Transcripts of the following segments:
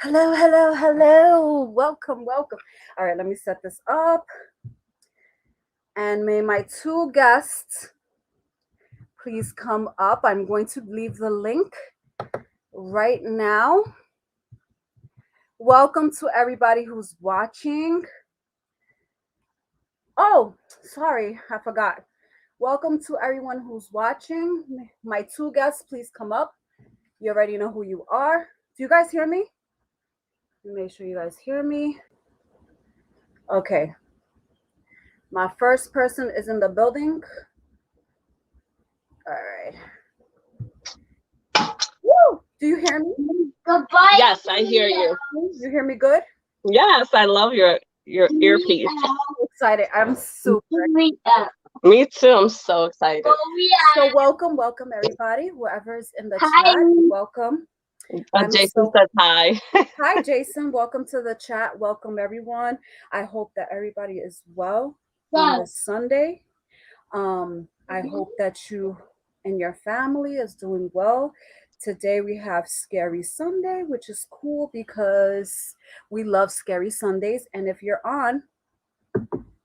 Hello, hello, hello. Welcome, welcome. All right, let me set this up. And may my two guests please come up. I'm going to leave the link right now. Welcome to everybody who's watching. Oh, sorry, I forgot. Welcome to everyone who's watching. My two guests, please come up. You already know who you are. Do you guys hear me? Make sure you guys hear me. Okay. My first person is in the building. All right. Woo! Do you hear me? Goodbye. Yes, I hear you. You hear me good? Yes, I love your earpiece. I'm excited. I'm super excited. Me too. I'm so excited. So welcome everybody. Whoever is in the chat, welcome. Jason says hi. Hi, Jason. Welcome to the chat. Welcome everyone. I hope that everybody is well on this Sunday. I hope that you and your family is doing well. Today we have Scary Sunday, which is cool because we love Scary Sundays. And if you're on,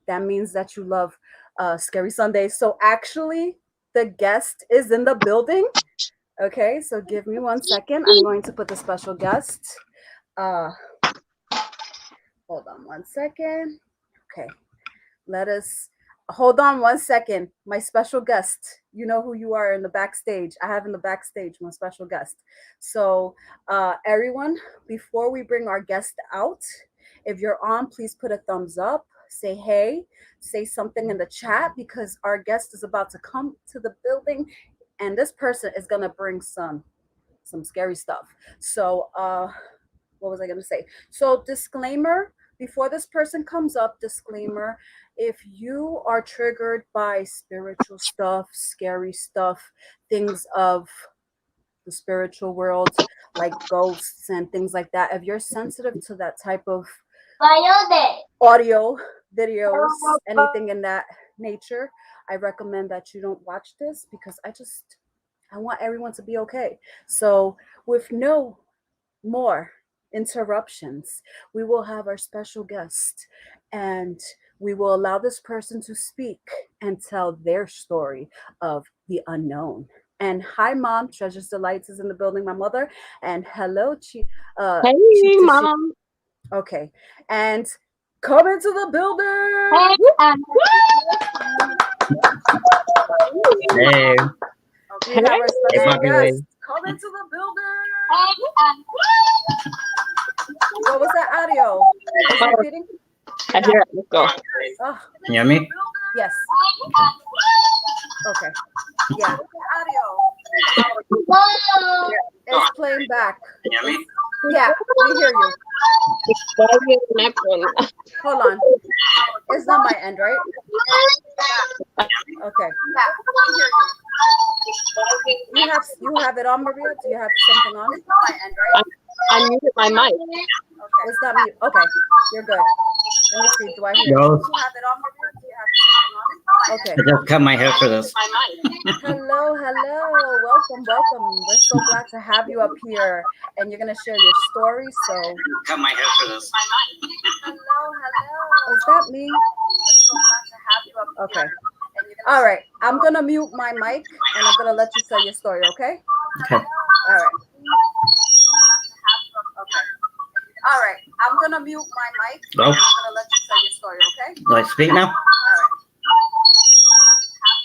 that means that you love Scary Sundays. So actually, the guest is in the building. Okay, so give me 1 second. I'm going to put the special guest. Hold on 1 second. Okay, hold on 1 second. My special guest, you know who you are in the backstage. I have in the backstage my special guest. So everyone, before we bring our guest out, if you're on, please put a thumbs up, say hey, say something in the chat, because our guest is about to come to the building and this person is gonna bring some scary stuff. So what was I gonna say? So disclaimer, before this person comes up, disclaimer, if you are triggered by spiritual stuff, scary stuff, things of the spiritual world, like ghosts and things like that, if you're sensitive to that type of audio, videos, anything in that nature, I recommend that you don't watch this, because I want everyone to be okay. So with no more interruptions, we will have our special guest and we will allow this person to speak and tell their story of the unknown. And hi, Mom. Treasures Delights is in the building, my mother. And hello, Hey, Mom. Okay. And come into the building. Hey. Okay, we have our special guest. Come into the building. What was that audio? Is it repeating? I hear it. Let's go. Oh. Can you hear me? Yes. Okay. Yeah. It's playing back. Can you hear me? Yeah, we hear you. Hold on. It's not my end, right? Okay. You have it on, Maria? Do you have something on? It's not my end, right? I muted my mic. Okay. It's not mute. Okay. You're good. Let me see. Do I hear you? No. Do you have it on, Maria? Do you have something on? Okay. I just cut my hair for this. Hello. Welcome. We're so glad to have you up here, and you're gonna share your story. So Cut my hair for this. Hello. Is that me? We're so glad to have you up here. Okay. All right. I'm gonna mute my mic, and I'm gonna let you tell your story. Okay. Okay. All right. All right. I'm gonna mute my mic. Go. And I'm gonna let you tell your story. Okay. Do I speak now? All right.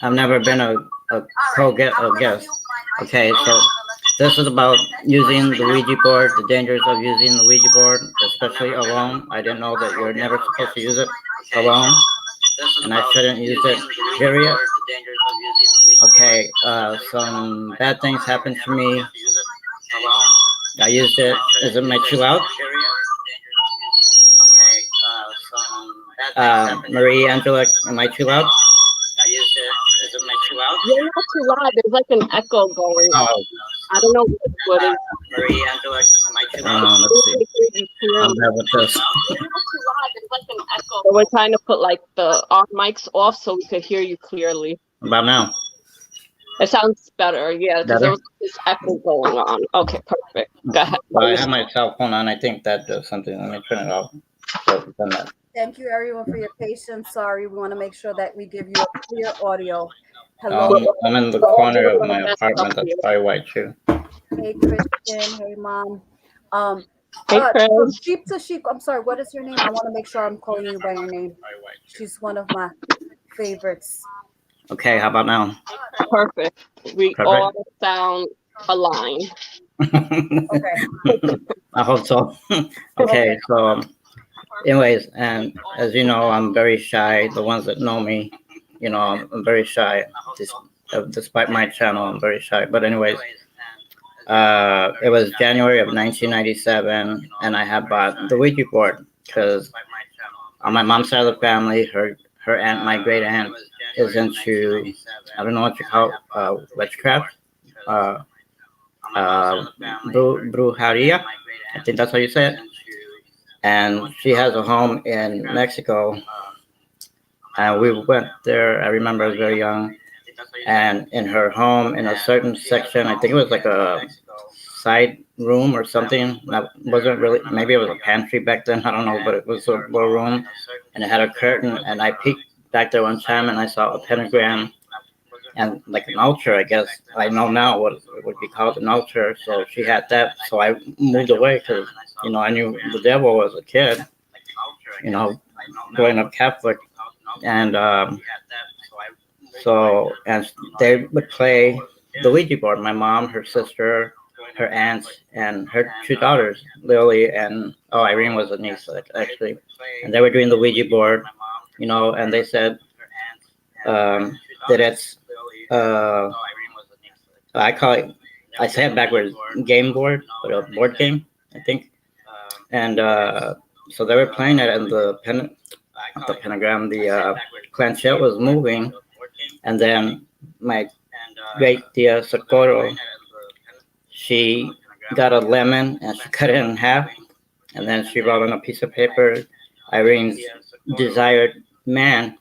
I've never been a guest. Okay, so this is about using the Ouija board, the dangers of using the Ouija board, especially alone. I didn't know that you're never supposed to use it alone, and I shouldn't use it, period. Okay, some bad things happened to me. I used it. Does it make you loud? Marie Angela, am I too loud? You're not too loud. There's like an echo going on. Oh. I don't know what is. Marie Angela, am I too loud? Let's see. I'm bad with this. You're not too loud. There's like an echo. So we're trying to put like our mics off so we could hear you clearly. About now? It sounds better, yeah, because there Better? was this echo going on. Okay, perfect. Go ahead. Well, I have my cell phone on. I think that does something. Let me turn it off. So it's done that. Thank you, everyone, for your patience. Sorry, we want to make sure that we give you a clear audio. Hello. I'm in the We're all corner doing of our my best up apartment. That's here. probably why too. Hey, Christian. Hey, Mom. Um, Hey, from Chris. sheep to sheep. I'm sorry. What is your name? I want to make sure I'm calling you by your name. She's one of my favorites. Okay, how about now? Perfect. We Perfect. all sound aligned. Okay. I hope so. Okay, so anyways, and as you know, I'm very shy. The ones that know me, I'm very shy. Despite my channel, I'm very shy. But anyways, it was January of 1997, and I had bought the Ouija board because on my mom's side of the family, her aunt, my great aunt, is into, I don't know what you call witchcraft, uh, brujeria. I think that's how you say it. And she has a home in Mexico, and we went there. I remember I was very young, and in her home, in a certain section, I think it was like a side room or something. That wasn't really, maybe it was a pantry back then. I don't know, but it was a little room, and it had a curtain. And I peeked back there one time, and I saw a pentagram and like an altar. I guess I know now what it would be called, an altar. So she had that. So I moved away because I knew the devil as a kid. You know, growing up Catholic, and and they would play the Ouija board. My mom, her sister, her aunts, and her two daughters, Lily and Irene was a niece actually, and they were doing the Ouija board, and they said that it's uh, I call it, I say it backwards, game board, but a board game, I think, and so they were playing it, and the pentagram, the planchette was moving, and then my great tia Socorro, she got a lemon and she cut it in half, and then she wrote on a piece of paper Irene's desired man,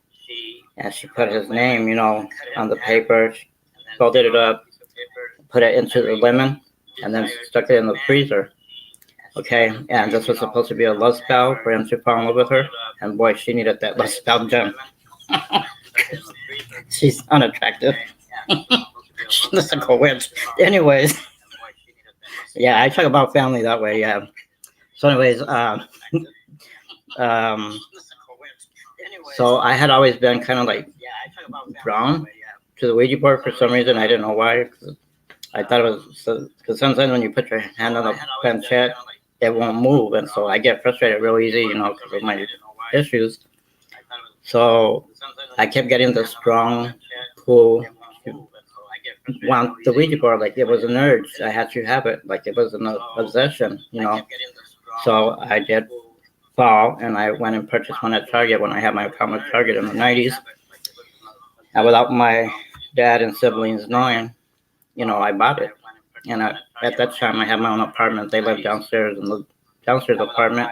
and she put his name, on the paper. She folded it up, put it into the lemon, and then stuck it in the freezer. Okay, and this was supposed to be a love spell for him to fall in love with her, and boy, she needed that love spell done. She's unattractive. She's like a witch. Anyways, yeah, I talk about family that way. Yeah. So, anyways, um, so I had always been kind of like drawn to the Ouija board for some reason. I didn't know why. 'Cause I thought it was because sometimes when you put your hand on the planchette, it won't move, and so I get frustrated real easy, because of my issues. So I kept getting the strong pull to want the Ouija board, like it was an urge. I had to have it, like it was an obsession. So I did fall, and I went and purchased one at Target when I had my account at Target in the 90s. And without my dad and siblings knowing, I bought it. And at that time, I had my own apartment. They lived downstairs in the downstairs apartment.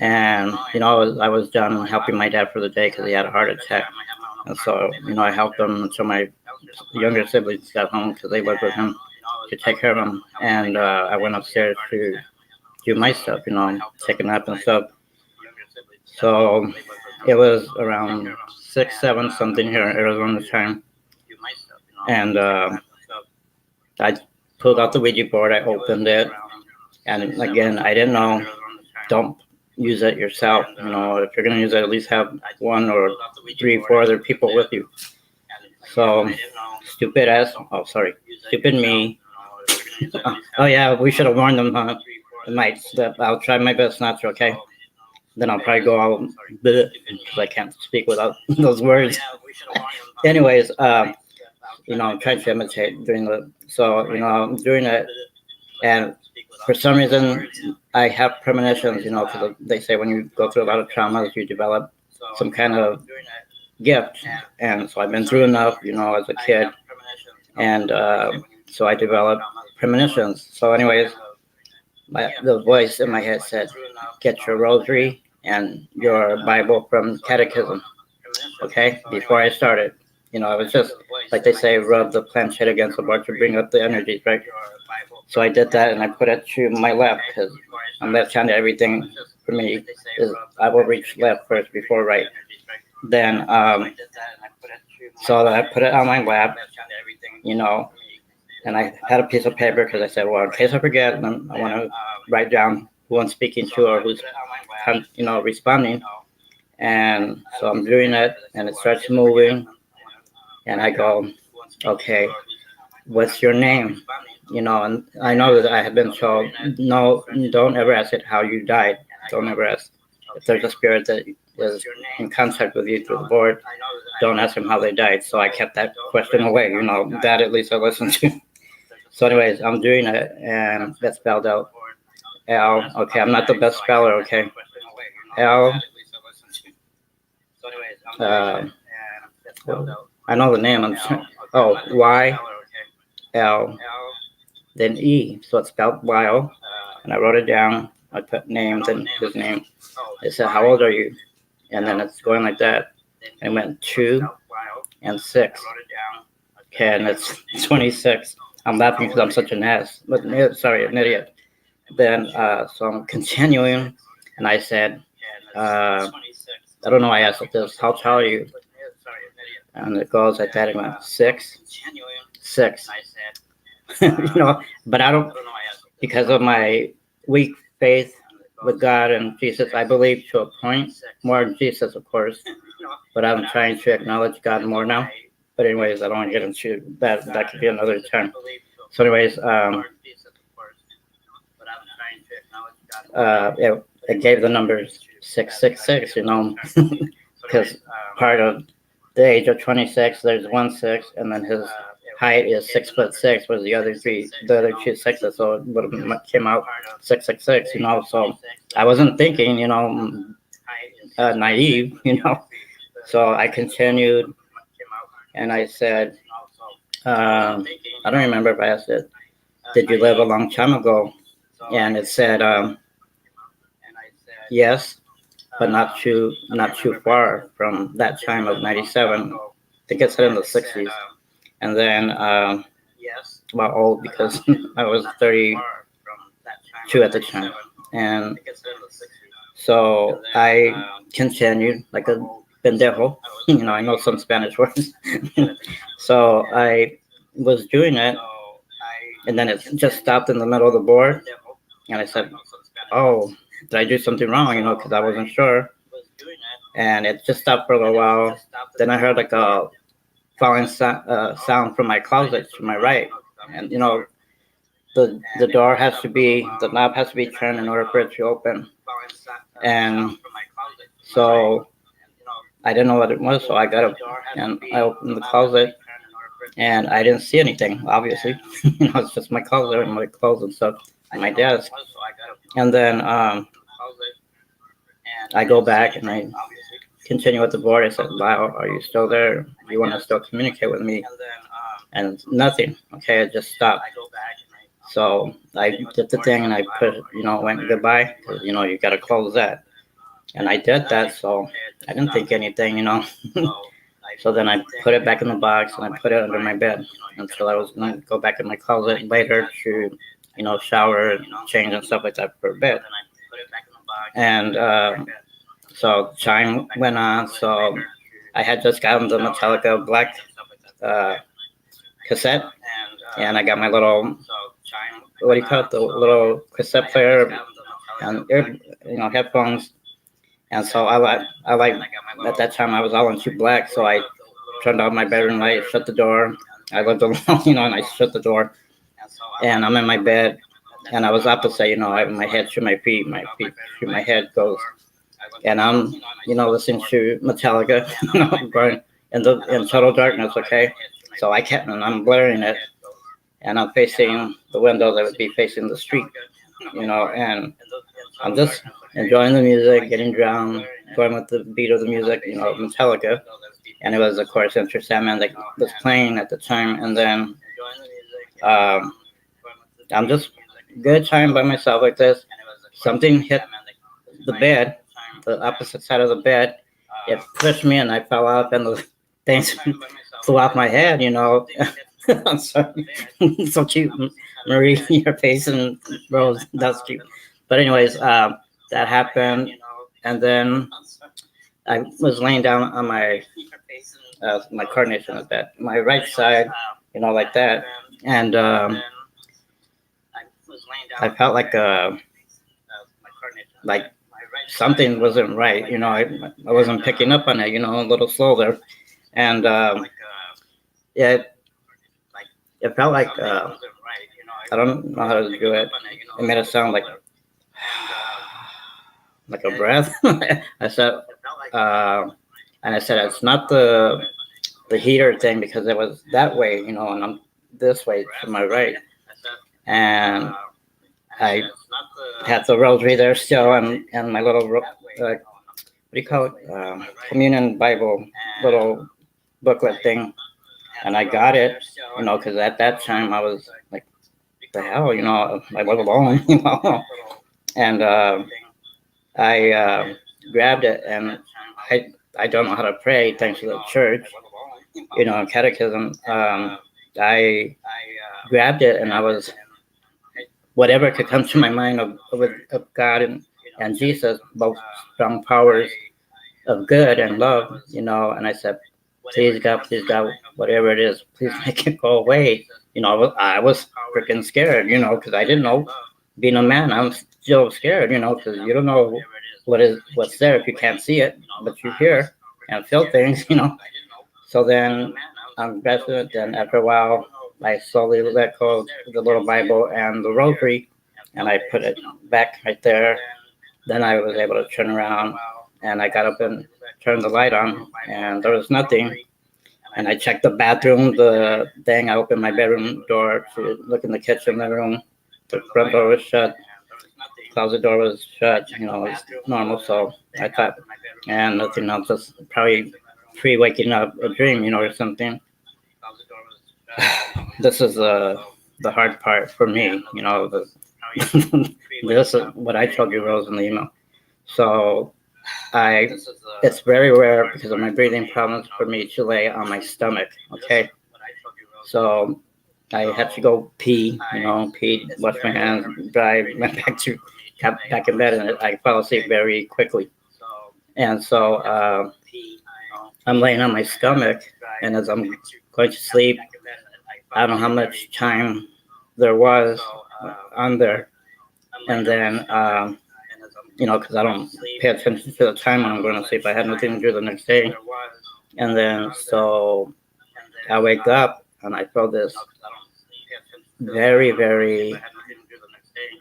And, I was done helping my dad for the day because he had a heart attack. And so, I helped him until my younger siblings got home because they lived with him to take care of him. And I went upstairs to do my stuff, take a nap and stuff. So it was around 6, 7 something here in Arizona time. And I pulled out the Ouija board, I opened it, and again, I didn't know, don't use it yourself. If you're going to use it, at least have one or three, four other people with you. So, stupid me. Oh, yeah, we should have warned them, huh? It might slip. I'll try my best not to, okay? Then I'll probably go all because I can't speak without those words. Anyways, I'm trying to imitate doing it, and for some reason, I have premonitions, because they say when you go through a lot of traumas, you develop some kind of gift. And so I've been through enough, as a kid. And so I developed premonitions. So, anyways, the voice in my head said, get your rosary and your Bible from catechism, okay, before I started. I was just, like they say, rub the planchette against the board to bring up the energies, right? So I did that and I put it to my left because on left hand everything for me is I will reach left first before right. Then so I put it on my lap, you know, and I had a piece of paper because I said, well, in case I forget, then I want to write down who I'm speaking to or who's responding. And so I'm doing it, and it starts moving, and I go, okay, what's your name? And I know that I have been told, no, don't ever ask it how you died. Don't ever ask if there's a spirit that is in contact with you through the board. Don't ask them how they died. So I kept that question away. That at least I listened to. So, anyways, I'm doing it, and that's spelled out L. Okay, I'm not the best speller. Okay, L. Uh, I know the name. Y L, then E. So it's spelled Lyle, and I wrote it down. I put names and his name. It said, "How old are you?" And then it's going like that. And it went 2 and 6. Okay, and it's 26. I'm laughing because I'm such an ass, but sorry, an idiot. Then so I'm continuing, and I said, I don't know. I asked it this, how tall are you? And it goes like that. It went 6, 6. But I don't, because of my weak faith with God and Jesus, I believe to a point, more in Jesus, of course, but I'm trying to acknowledge God more now. But anyways, I don't want to get into that. That could be another time. So anyways, it gave the numbers 666, because part of the age of 26, there's 1 6, and then his height is 6'6", was the other two sixes, so it would have came out 666, So I wasn't thinking, naive, So I continued, and I said, I don't remember if I asked it, did you live a long time ago? And it said, yes, but not too far from that time of 97. I think it said in the 60s. And then, well, old because I was 32 at the time. And so I continued like a pendejo. I know some Spanish words. So I was doing it, and then it just stopped in the middle of the board. And I said, oh, did I do something wrong? Because I wasn't sure. And it just stopped for a little while. Then I heard like a falling sound from my closet to my right. And, the door has to be, the knob has to be turned in order for it to open. And so I didn't know what it was. So I got up and I opened the closet. And I didn't see anything, obviously. It's just my closet and my clothes and stuff, and my desk. And then I go back and I continue with the board. I said, "Wow, are you still there? You want to still communicate with me?" And nothing. Okay, it just stopped. So I did the thing and I went goodbye because you got to close that. And I did that, so I didn't think anything. So then I put it back in the box and I put it under my bed until I was going to go back in my closet later to, shower, change and stuff like that for a bit. And so chime went on. So I had just gotten the Metallica black cassette, and I got my little, what do you call it, the little cassette player and headphones. And so I like at that time I was all into black, so I turned off my bedroom light, shut the door. I lived alone, and I shut the door. And I'm in my bed, and I was opposite, I have my head to my feet to my head goes, and I'm, listening to Metallica, going in total darkness. Okay, so I can't, and I'm blaring it, and I'm facing the window that would be facing the street, and I'm just enjoying the music, getting drowned, going with the beat of the music, Metallica. And it was, of course, Enter Sandman that was playing at the time. And then I'm just good time by myself like this. Something hit the bed, the opposite side of the bed. It pushed me and I fell off and the things flew off my head, you know. I'm sorry. So cute, Marie, your face and Rose, that's cute. But anyways, that happened, and then I was laying down on my coordination of bed, my right side, you know, like that, and I felt like something wasn't right, you know. I wasn't picking up on it, you know, a little slow there, and yeah, it felt like I don't know how to do it. It made it sound like a breath. I said, uh, and I said it's not the heater thing because it was that way, you know, and I'm this way to my right, and I had the rosary there still, and my little what do you call it, communion Bible little booklet thing, and I got it, you know, because at that time I was like, the hell, you know, I live alone, you know, and I grabbed it, and I don't know how to pray thanks to the church, you know, catechism. I grabbed it, and I was whatever could come to my mind of God and Jesus, both strong powers of good and love, you know. And I said, please God, whatever it is, please make it go away. You know, I was freaking scared, you know, because I didn't know. Being a man, I'm still scared, you know, because you don't know what's there if you can't see it, but you hear and feel things, you know. So then I'm graduate. Then after a while, I slowly let go of the little Bible and the rosary, and I put it back right there. Then I was able to turn around, and I got up and turned the light on, and there was nothing. And I checked the bathroom, the thing. I opened my bedroom door to look in the kitchen, the room. The front door was shut. Closet door was shut. You know, it's normal. So I thought, and nothing else. Just probably pre-waking up a dream, you know, or something. This is the hard part for me, you know. This is what I told you, Rose, in the email. So I, it's very rare because of my breathing problems for me to lay on my stomach. Okay, so I had to go pee, you know, pee, wash my hands, dry, went got back in bed, and I fell asleep very quickly. And so I'm laying on my stomach, and as I'm going to sleep, I don't know how much time there was on there, and then you know, because I don't pay attention to the time when I'm going to sleep. I had nothing to do the next day, and then so I wake up and I feel this very, very,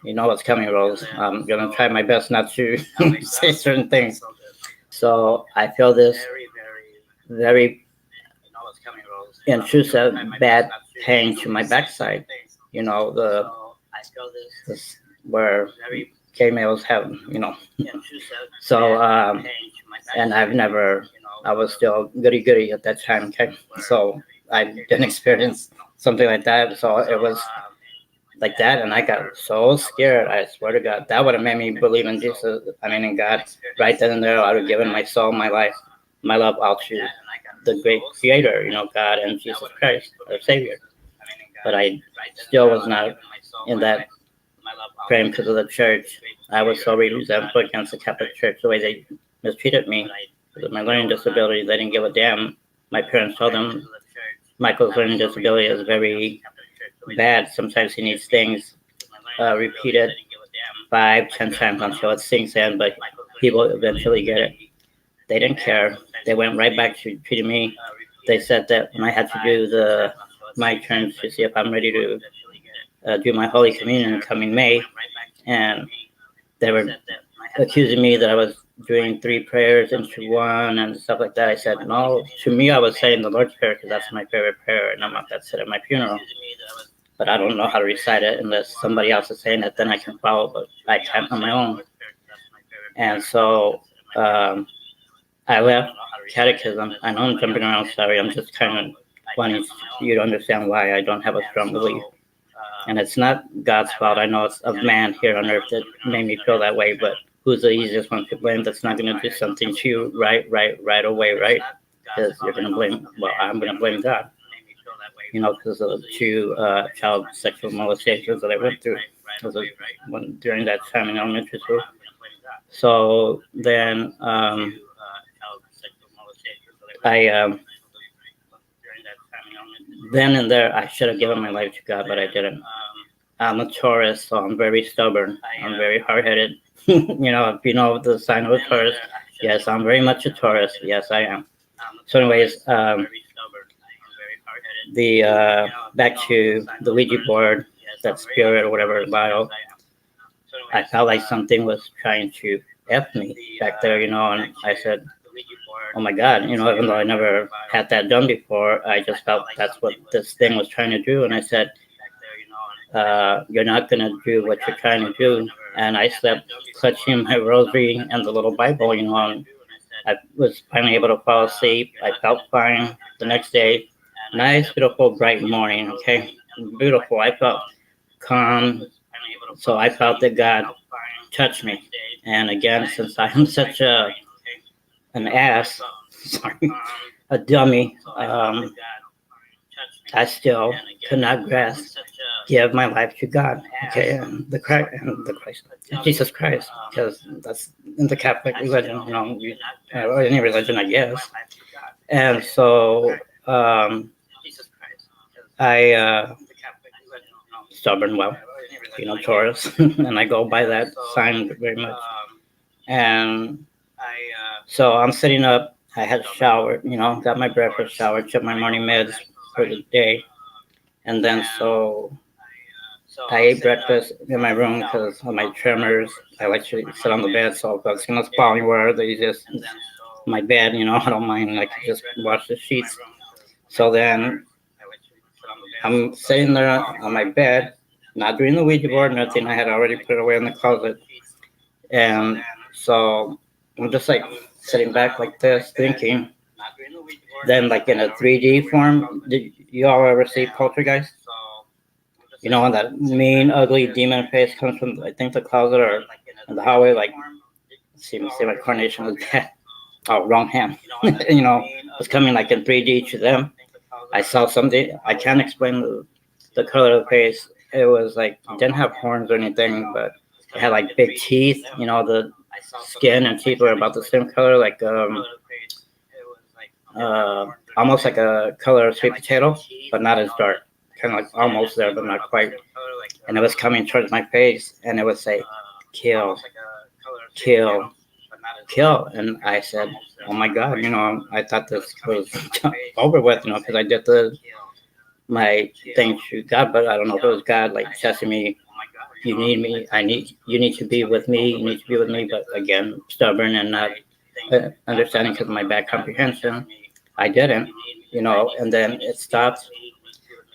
you know what's coming, Rose. I'm gonna try my best not to say certain things. So I feel this very intrusive bad pain to my backside. You know, this where gay males have, you know. So and I was still goody goody at that time. Okay, so I didn't experience something like that. So it was like that, and I got so scared. I swear to God, that would have made me believe in Jesus. I mean, in God, right then and there. I would have given my soul, my life, my love out to the great Creator, you know, God and Jesus Christ, our Savior. But I still was not in that frame because of the church. I was so resentful against the Catholic Church, the way they mistreated me. With my learning disability, they didn't give a damn. My parents told them Michael's learning disability is very bad. Sometimes he needs things repeated 5, 10 times until it sinks in, but he will eventually get it. They didn't care. They went right back to treating me. They said that when I had to do my turns to see if I'm ready to do my Holy Communion coming May, and they were accusing me that I was doing 3 prayers into one and stuff like that. I said, no, to me, I was saying the Lord's Prayer because that's my favorite prayer, and I'm not that said at my funeral. But I don't know how to recite it unless somebody else is saying it, then I can follow, but I can't on my own. And so I left catechism. I know I'm jumping around, sorry. I'm just kind of wanting you to understand why I don't have a strong belief. And it's not God's fault. I know it's of man here on earth that made me feel that way, but who's the easiest one to blame that's not going to do something to you right away, right? is you're gonna blame. Well, I'm gonna blame God. Because of the two child sexual molestations that I went through during that time in elementary school. So then I then and there I should have given my life to God, but I didn't. I'm a Taurus, so I'm very stubborn. I'm very hard-headed. If you know the sign of a Taurus, yes, I'm very much a Taurus. Yes, I am. So, anyways, the back to the Ouija board, that spirit or whatever, bio. I felt like something was trying to f me back there, and I said, "Oh my God," even though I never had that done before, I just felt that's what this thing was trying to do, and I said, "You're not gonna do what you're trying to do." And I slept clutching my rosary and the little Bible, and I was finally able to fall asleep. I felt fine the next day. Nice, beautiful, bright morning. Okay, beautiful. I felt calm. So I felt that God touched me. And again, since I am such an ass, sorry, a dummy, I still could not grasp, give my life to God. Okay, and Christ, Jesus Christ, because that's in the Catholic religion, or any religion, I guess. And so I stubborn, well, Taurus, and I go by that sign very much. And so I'm sitting up. I had showered, got my breakfast, showered, took my morning meds for the day, and then so I ate breakfast in my room because of my tremors. I like to sit on the bed, so if I was gonna fall anywhere, they just my bed, I don't mind. I can just wash the sheets. So then I'm sitting there on my bed, not doing the Ouija board, nothing. I had already put it away in the closet. And so I'm just like sitting back like this, thinking. Then, like in a 3D form, did you all ever see Poltergeist? When that mean, ugly demon face comes from, I think, the closet or in the hallway, like, see my coordination was bad. Oh, wrong hand. Was coming like in 3D to them. I saw something. I can't explain the color of the face. It was like, it didn't have horns or anything, but it had like big teeth. The skin and teeth were about the same color, like almost like a color of sweet potato, but not as dark. Kind of like almost there, but not quite. And it was coming towards my face, and it would say, "Kill, kill, kill." And I said, "Oh my God!" I thought this was over with, because I did my thing to God, but I don't know if it was God like testing me. You need me. You need to be with me. You need to be with me. But again, stubborn and not understanding because of my bad comprehension. I didn't, and then it stopped.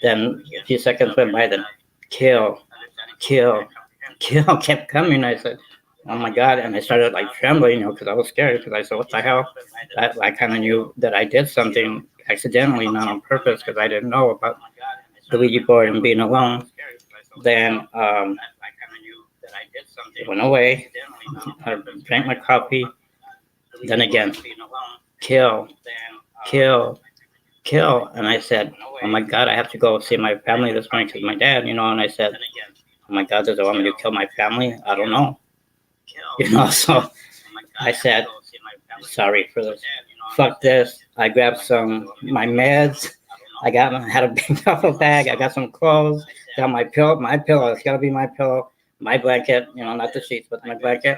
Then a few seconds went by, then kill, kill, kill kept coming. I said, "Oh my God." And I started like trembling, because I was scared because I said, "What the hell?" I kind of knew that I did something accidentally, not on purpose, because I didn't know about the Ouija board and being alone. Then it went away. I drank my coffee. Then again, kill, kill, kill. And I said, "Oh my God, I have to go see my family this morning because my dad, and I said, "Oh my God, does it want me to kill my family? I don't know." So I said, "Sorry for this. Fuck this." I grabbed my meds. Had a big duffel bag. I got some clothes. Got my pillow. It's got to be my pillow. My blanket, not the sheets, but my blanket.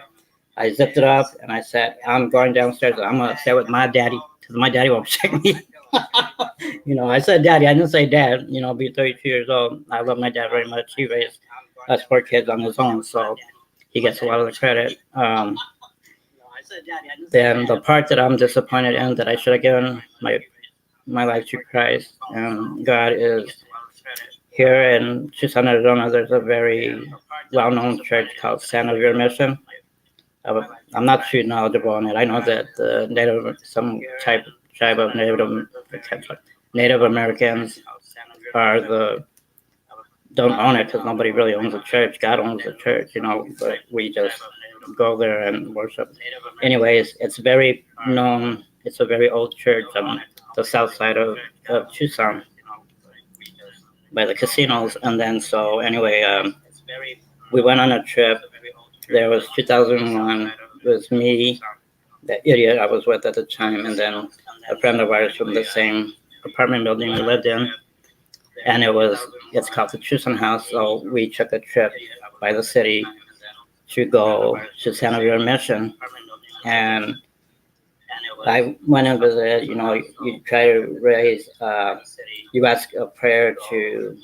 I zipped it up and I said, "I'm going downstairs. I'm going to stay with my daddy because my daddy won't protect me." I said daddy. I didn't say dad. Be 32 years old. I love my dad very much. He raised us 4 kids on his own, so he gets a lot of the credit. Then the part that I'm disappointed in, that I should have given my life to Christ and God, is here in Tucson, Arizona. There's a very well-known church called Santa Vera Mission. I'm not too knowledgeable on it. I know that some tribe of Native Americans don't own it because nobody really owns the church. God owns the church, but we just go there and worship. Anyways, it's very known It's a very old church on the south side of Tucson by the casinos. And then so anyway, we went on a trip. There was 2001. It was me, the idiot I was with at the time, and then a friend of ours from the same apartment building we lived in. And it's called the Tucson House. So we took a trip by the city to go to Santa Vera Mission. And I went and visited, you try to raise, you ask a prayer to,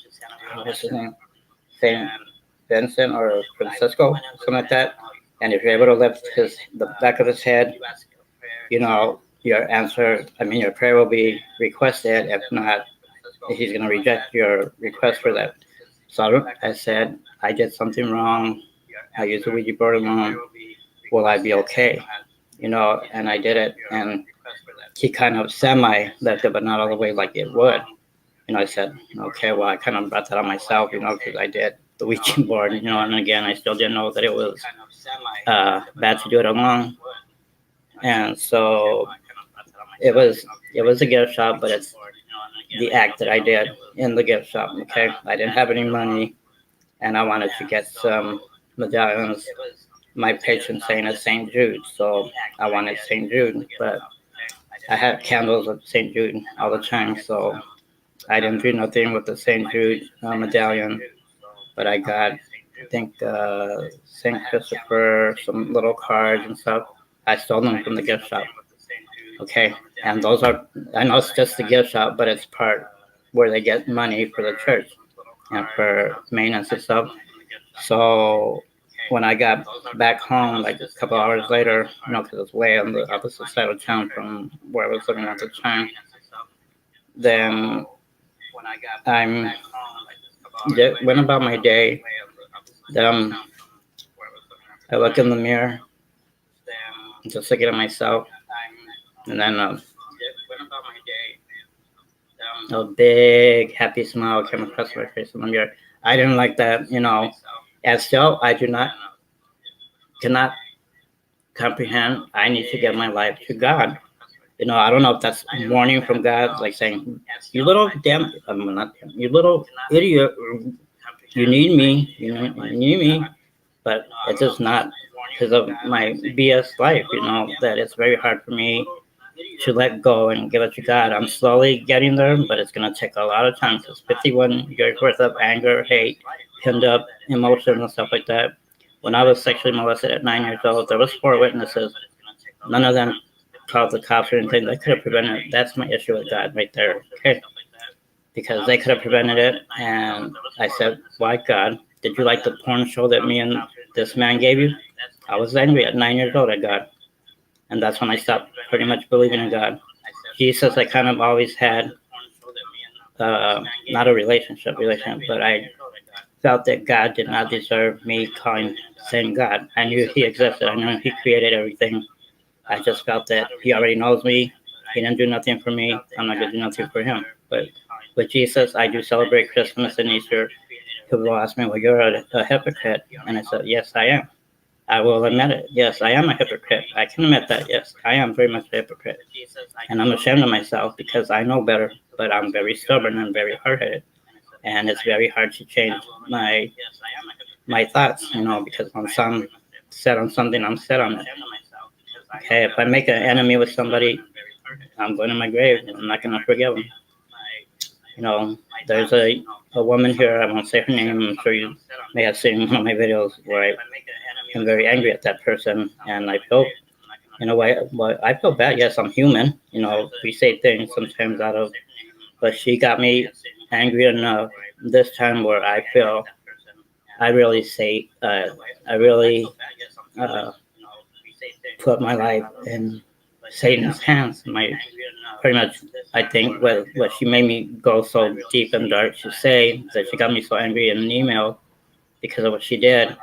what's his name? Saint Vincent or Francisco, something like that. And if you're able to lift the back of his head, your answer, your prayer will be requested. If not, he's going to reject your request for that. So I said, I did something wrong. I used the Ouija board wrong. Will I be okay? And I did it. And he kind of semi left it, but not all the way like it would. I said, okay, well, I kind of brought that on myself, because I did the Ouija board, and again, I still didn't know that it was bad to do it alone. And so it was a gift shop, but it's the act that I did in the gift shop. Okay, I didn't have any money, and I wanted to get some medallions. My patron saint is Saint Jude, so I wanted Saint Jude, but I had candles of Saint Jude all the time, so I didn't do nothing with the Saint Jude medallion. But I got, I think, Saint Christopher, some little cards and stuff. I stole them from the gift shop. Okay, and those are, I know it's just the gift shop, but it's part where they get money for the church and for maintenance and stuff. So when I got back home, like a couple hours later, because it's way on the opposite side of town from where I was living at the time, then I'm went about my day. Then I look in the mirror, just looking at myself, and then a big happy smile came across my face in the mirror. I didn't like that, and still I cannot comprehend. I need to give my life to God. I don't know if that's warning from God, like saying, "You little damn, not you little idiot, you need me, you need me," but it's just not because of my BS life. That it's very hard for me to let go and give it to God. I'm slowly getting there, but it's gonna take a lot of time. Because 51 years worth of anger, hate, pinned up emotions and stuff like that. When I was sexually molested at 9 years old, there was 4 witnesses. None of them called the cops or anything. They could have prevented it. That's my issue with God right there. Okay, because they could have prevented it. And I said, "Why, God? Did you like the porn show that me and this man gave you?" I was angry at 9 years old at God, and that's when I stopped pretty much believing in God. Jesus, I kind of always had not a relationship, but I felt that God did not deserve me saying God. I knew He existed. I knew He created everything. I just felt that He already knows me. He didn't do nothing for me. I'm not gonna do nothing for Him. But with Jesus, I do celebrate Christmas and Easter. People will ask me, "Well, you're a hypocrite," and I said, "Yes, I am. I will admit it. Yes, I am a hypocrite. I can admit that. Yes, I am very much a hypocrite. And I'm ashamed of myself because I know better, but I'm very stubborn and very hard-headed. And it's very hard to change my thoughts, because when I'm set on something, I'm set on it. Okay, if I make an enemy with somebody, I'm going to my grave. I'm not going to forgive them. There's a woman here, I won't say her name, I'm sure you may have seen one of my videos where I am very angry at that person, and I feel, I feel bad. Yes, I'm human. We say things sometimes but she got me angry enough this time where I feel I really I really uh, put my life in Satan's hands. Pretty much, I think what she made me go so deep and dark to say that she got me so angry in an email because of what she did.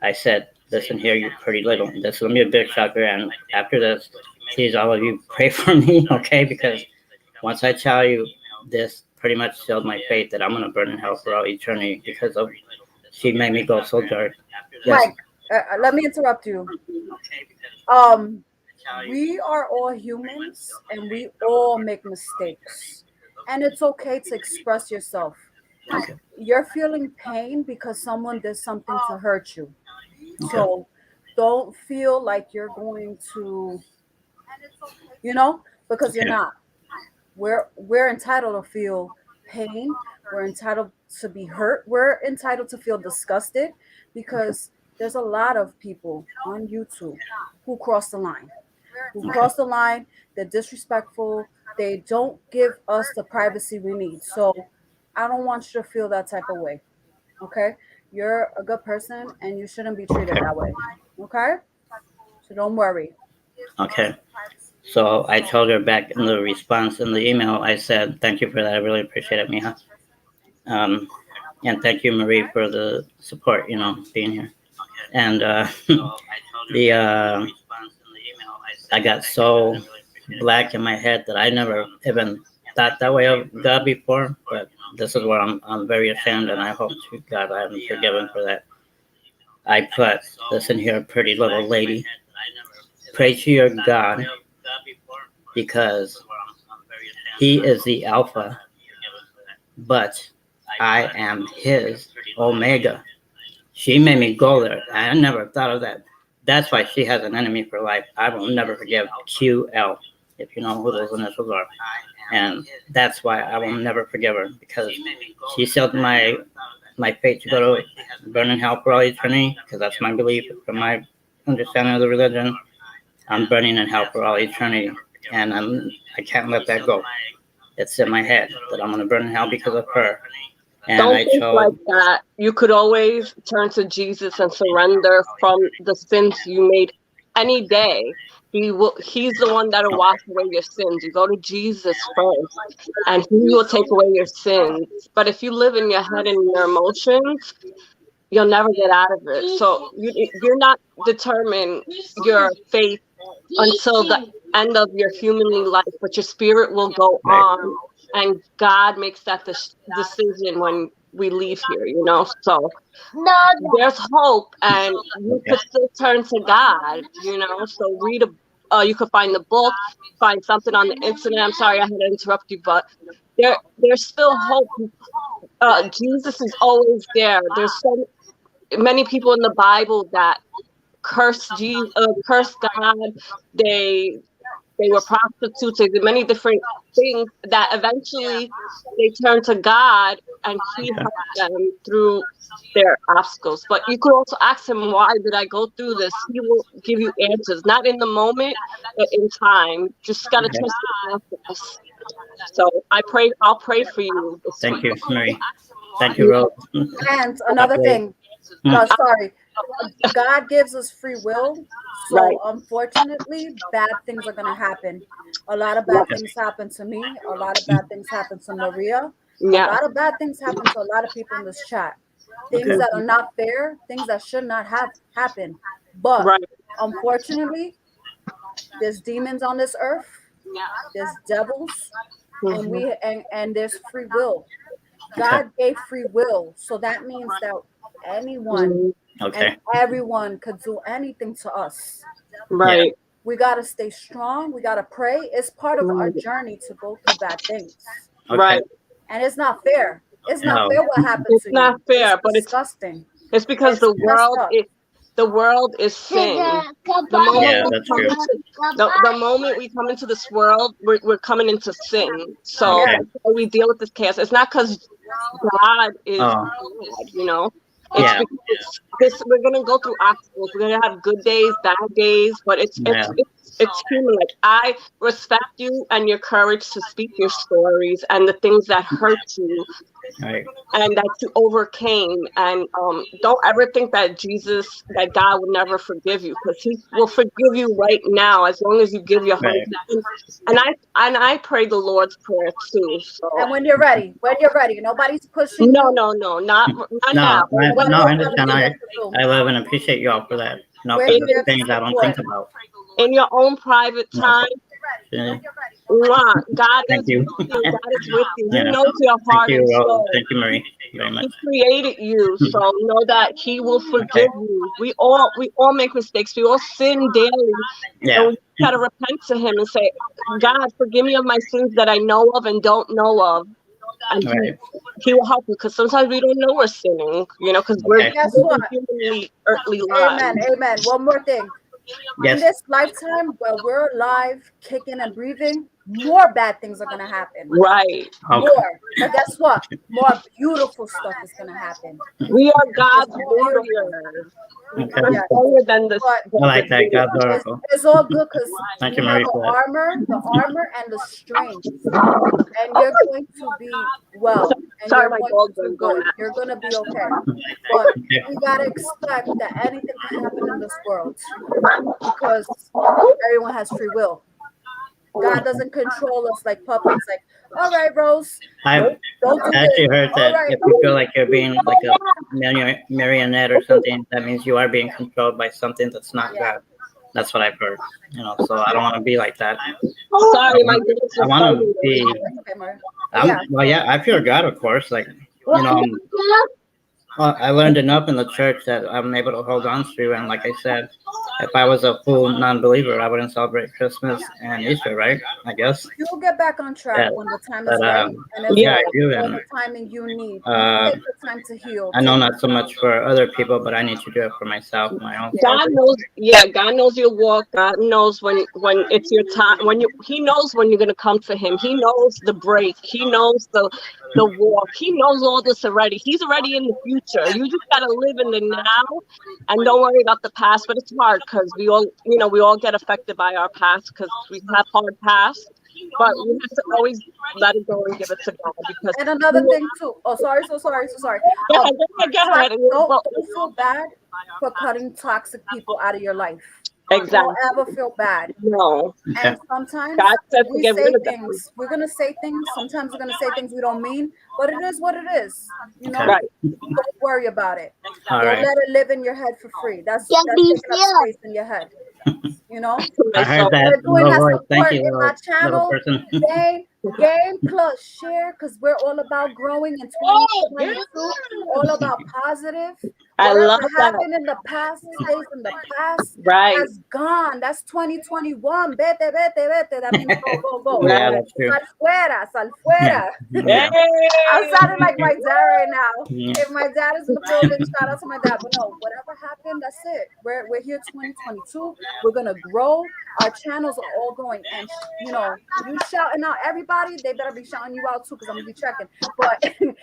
I said, "Listen here, you pretty little. This will be a big shocker, and after this, please all of you pray for me, okay? Because once I tell you this, pretty much sealed my fate that I'm gonna burn in hell for all eternity because of she made me go so dark." Yes. Mike, let me interrupt you. Um, we are all humans and we all make mistakes. And it's okay to express yourself. Okay. You're feeling pain because someone did something to hurt you. Okay. So don't feel like you're going to, you know, because you're Okay. not. We're entitled to feel pain. We're entitled to be hurt. We're entitled to feel disgusted because there's a lot of people on YouTube who cross the line. Who Okay. cross the line, they're disrespectful, they don't give us the privacy we need. So I don't want you to feel that type of way. Okay? You're a good person and you shouldn't be treated Okay. that way. Okay? So don't worry. Okay. So I told her back in the response in the email, I said, thank you for that. I really appreciate it, Mija. Um, and thank you, Marie, for the support, being here. And the I got so black in my head that I never even thought that way of God before. But this is where I'm very ashamed, and I hope to God I'm forgiven for that. I put this in here, pretty little lady. Pray to your God because He is the Alpha, but I am His Omega. She made me go there. I never thought of that. That's why she has an enemy for life. I will never forgive QL, if you know who those initials are. And that's why I will never forgive her, because she sealed my fate to go to burn in hell for all eternity, because that's my belief, from my understanding of the religion. I'm burning in hell for all eternity, and I can't let that go. It's in my head that I'm going to burn in hell because of her. And Don't I think like chose. that. You could always turn to Jesus and surrender from the sins you made any day. He's the one that'll wash away your sins. You go to Jesus first and he will take away your sins. But if you live in your head and your emotions, you'll never get out of it. So you're not determine your faith until the end of your humanly life, but your spirit will go Right. on, and God makes that decision when we leave here, So there's hope, and you Okay. could still turn to God, So you could find the book, find something on the internet. I'm sorry I had to interrupt you, but there's still hope. Jesus is always there. There's so many people in the Bible that curse God. They were prostitutes. They did many different things that eventually they turned to God, and He Okay. helped them through their obstacles. But you could also ask Him, why did I go through this? He will give you answers, not in the moment, but in time. Just gotta Okay. trust the process. So I'll pray for you this Thank week. you, Marie. Thank you, Rose. And another thing, Mm. sorry, God gives us free will. Right. So unfortunately, bad things are going to happen. A lot of bad things happen to me. A lot of bad things happen to Maria. A Yeah. lot of bad things happen to a lot of people in this chat. Things Okay. that are not fair, things that should not have happened. But Right. unfortunately, there's demons on this earth. There's devils, and Mhm. and there's free will. Okay. God gave free will, so that means that anyone Mhm. and Okay. everyone could do anything to us. Yeah. Right. We got to stay strong. We got to pray. It's part of our Right. journey to go through bad things. Okay. Right. And it's not fair. It's not No. fair what happened It's to not you. It's fair, but disgusting. it's because It's messed up. the world is sin. The moment Yeah, we that's come true. into the moment we come into this world, we're coming into sin. So Okay. that's how we deal with this chaos. It's not because God is Oh. bad. It's Yeah. because we're gonna go through obstacles. We're gonna have good days, bad days, but Yeah. it's human. Like, I respect you and your courage to speak your stories and the things that hurt you Right. and that you overcame. And don't ever think that God would never forgive you, because He will forgive you right now as long as you give your heart Right. to Him. And I pray the Lord's prayer too. So And when you're ready, nobody's pushing no, you. no, no, not now. No, no, I Whatever you understand. feel I, to do. I love and appreciate you all for that. No, We're because In, it's here to things I don't think support. about. in your own private No. time, Yeah. God Thank is you. with you. God is with you. He Yeah. knows your Thank heart you, and Rose. soul. Thank you, Marie, very much. He created you, so know that He will Okay. forgive you. We all make mistakes. We all sin daily, and Yeah. gotta repent to him and say, God, forgive me of my sins that I know of and don't know of. And Right. he will help you, because sometimes we don't know we're sinning, because we're Okay. Guess what? living humanly earthly Amen. lives. Amen. One more thing. In Yes. this lifetime, while we're alive, kicking and breathing, more bad things are gonna happen. Right. Okay. More. But guess what? More beautiful stuff is gonna happen. We are It's God's more beautiful. warriors. Okay. We're Yes. stronger than this. But I like that. God's it's, oracle. it's all good because Thank you, we have Marie, for that. the armor and the strength, and you're going to be well, and Sorry, you're my going to dog's do been going good. at You're gonna be okay. But Okay. we gotta expect that anything can happen in this world because everyone has free will. God doesn't control us like puppets. Like, all right, Rose, I've don't do this. actually heard All that right, if you feel like you're being like a marionette or something, that means you are being controlled by something that's not yeah. God. That's what I've heard. So I don't want to be like that. Sorry, my dog's I just want to fighting. be. That's okay, Maria. But yeah, Well, so yeah, I fear God, of course. Like, you know, I learned enough in the church that I'm able to hold on to. And like I said, if I was a full non-believer, I wouldn't celebrate Christmas and Easter, right? I guess. you'll get back on track That, when the time is but right, and it's Yeah. yeah, I all do. all And the timing you need. You uh, take the time to heal. I know Take not so much for other people, but I need to do it for myself, my own yeah. soul. God knows, yeah, God knows your walk. God knows when it's your time. He knows when you're gonna come to Him. He knows the break. He knows the walk. He knows all this already. He's already in the future. You just gotta live in the now, and don't worry about the past. But it's hard because we all get affected by our past because we have hard past. But we have to always let it go and give it to God because And another thing too. Oh, sorry, so sorry, so sorry. go Oh, ahead, go ahead, get ahead. don't feel bad for cutting toxic people out of your life. Don't Exactly. ever feel bad. No. Okay. And sometimes God said to we get rid say of them. things. We're gonna say things. Sometimes we're gonna say things we don't mean, but it is what it is. You Okay. know, Right. don't worry about it. All Don't right. let it live in your head for free. That's taking up space in your head. You know, My I heard soul. that we're doing little that voice. Thank support you, in my little channel. person. Gain plus share because we're all about growing in 2022, all about positive. I Whatever love that. happened in the past stays in the past. Right. That's gone. That's 2021. Vete, vete, vete. That means go, go, go. Yeah, Right. that's true. Sal fuera, sal fuera. Yeah. I'm sounding like Hey. my dad right now. Yeah. If my dad is in the building, shout out to my dad. But no, whatever happened, that's it. We're here 2022. We're gonna grow. Our channels are all growing, and you shouting out everybody, they better be shouting you out too, because I'm gonna be checking. But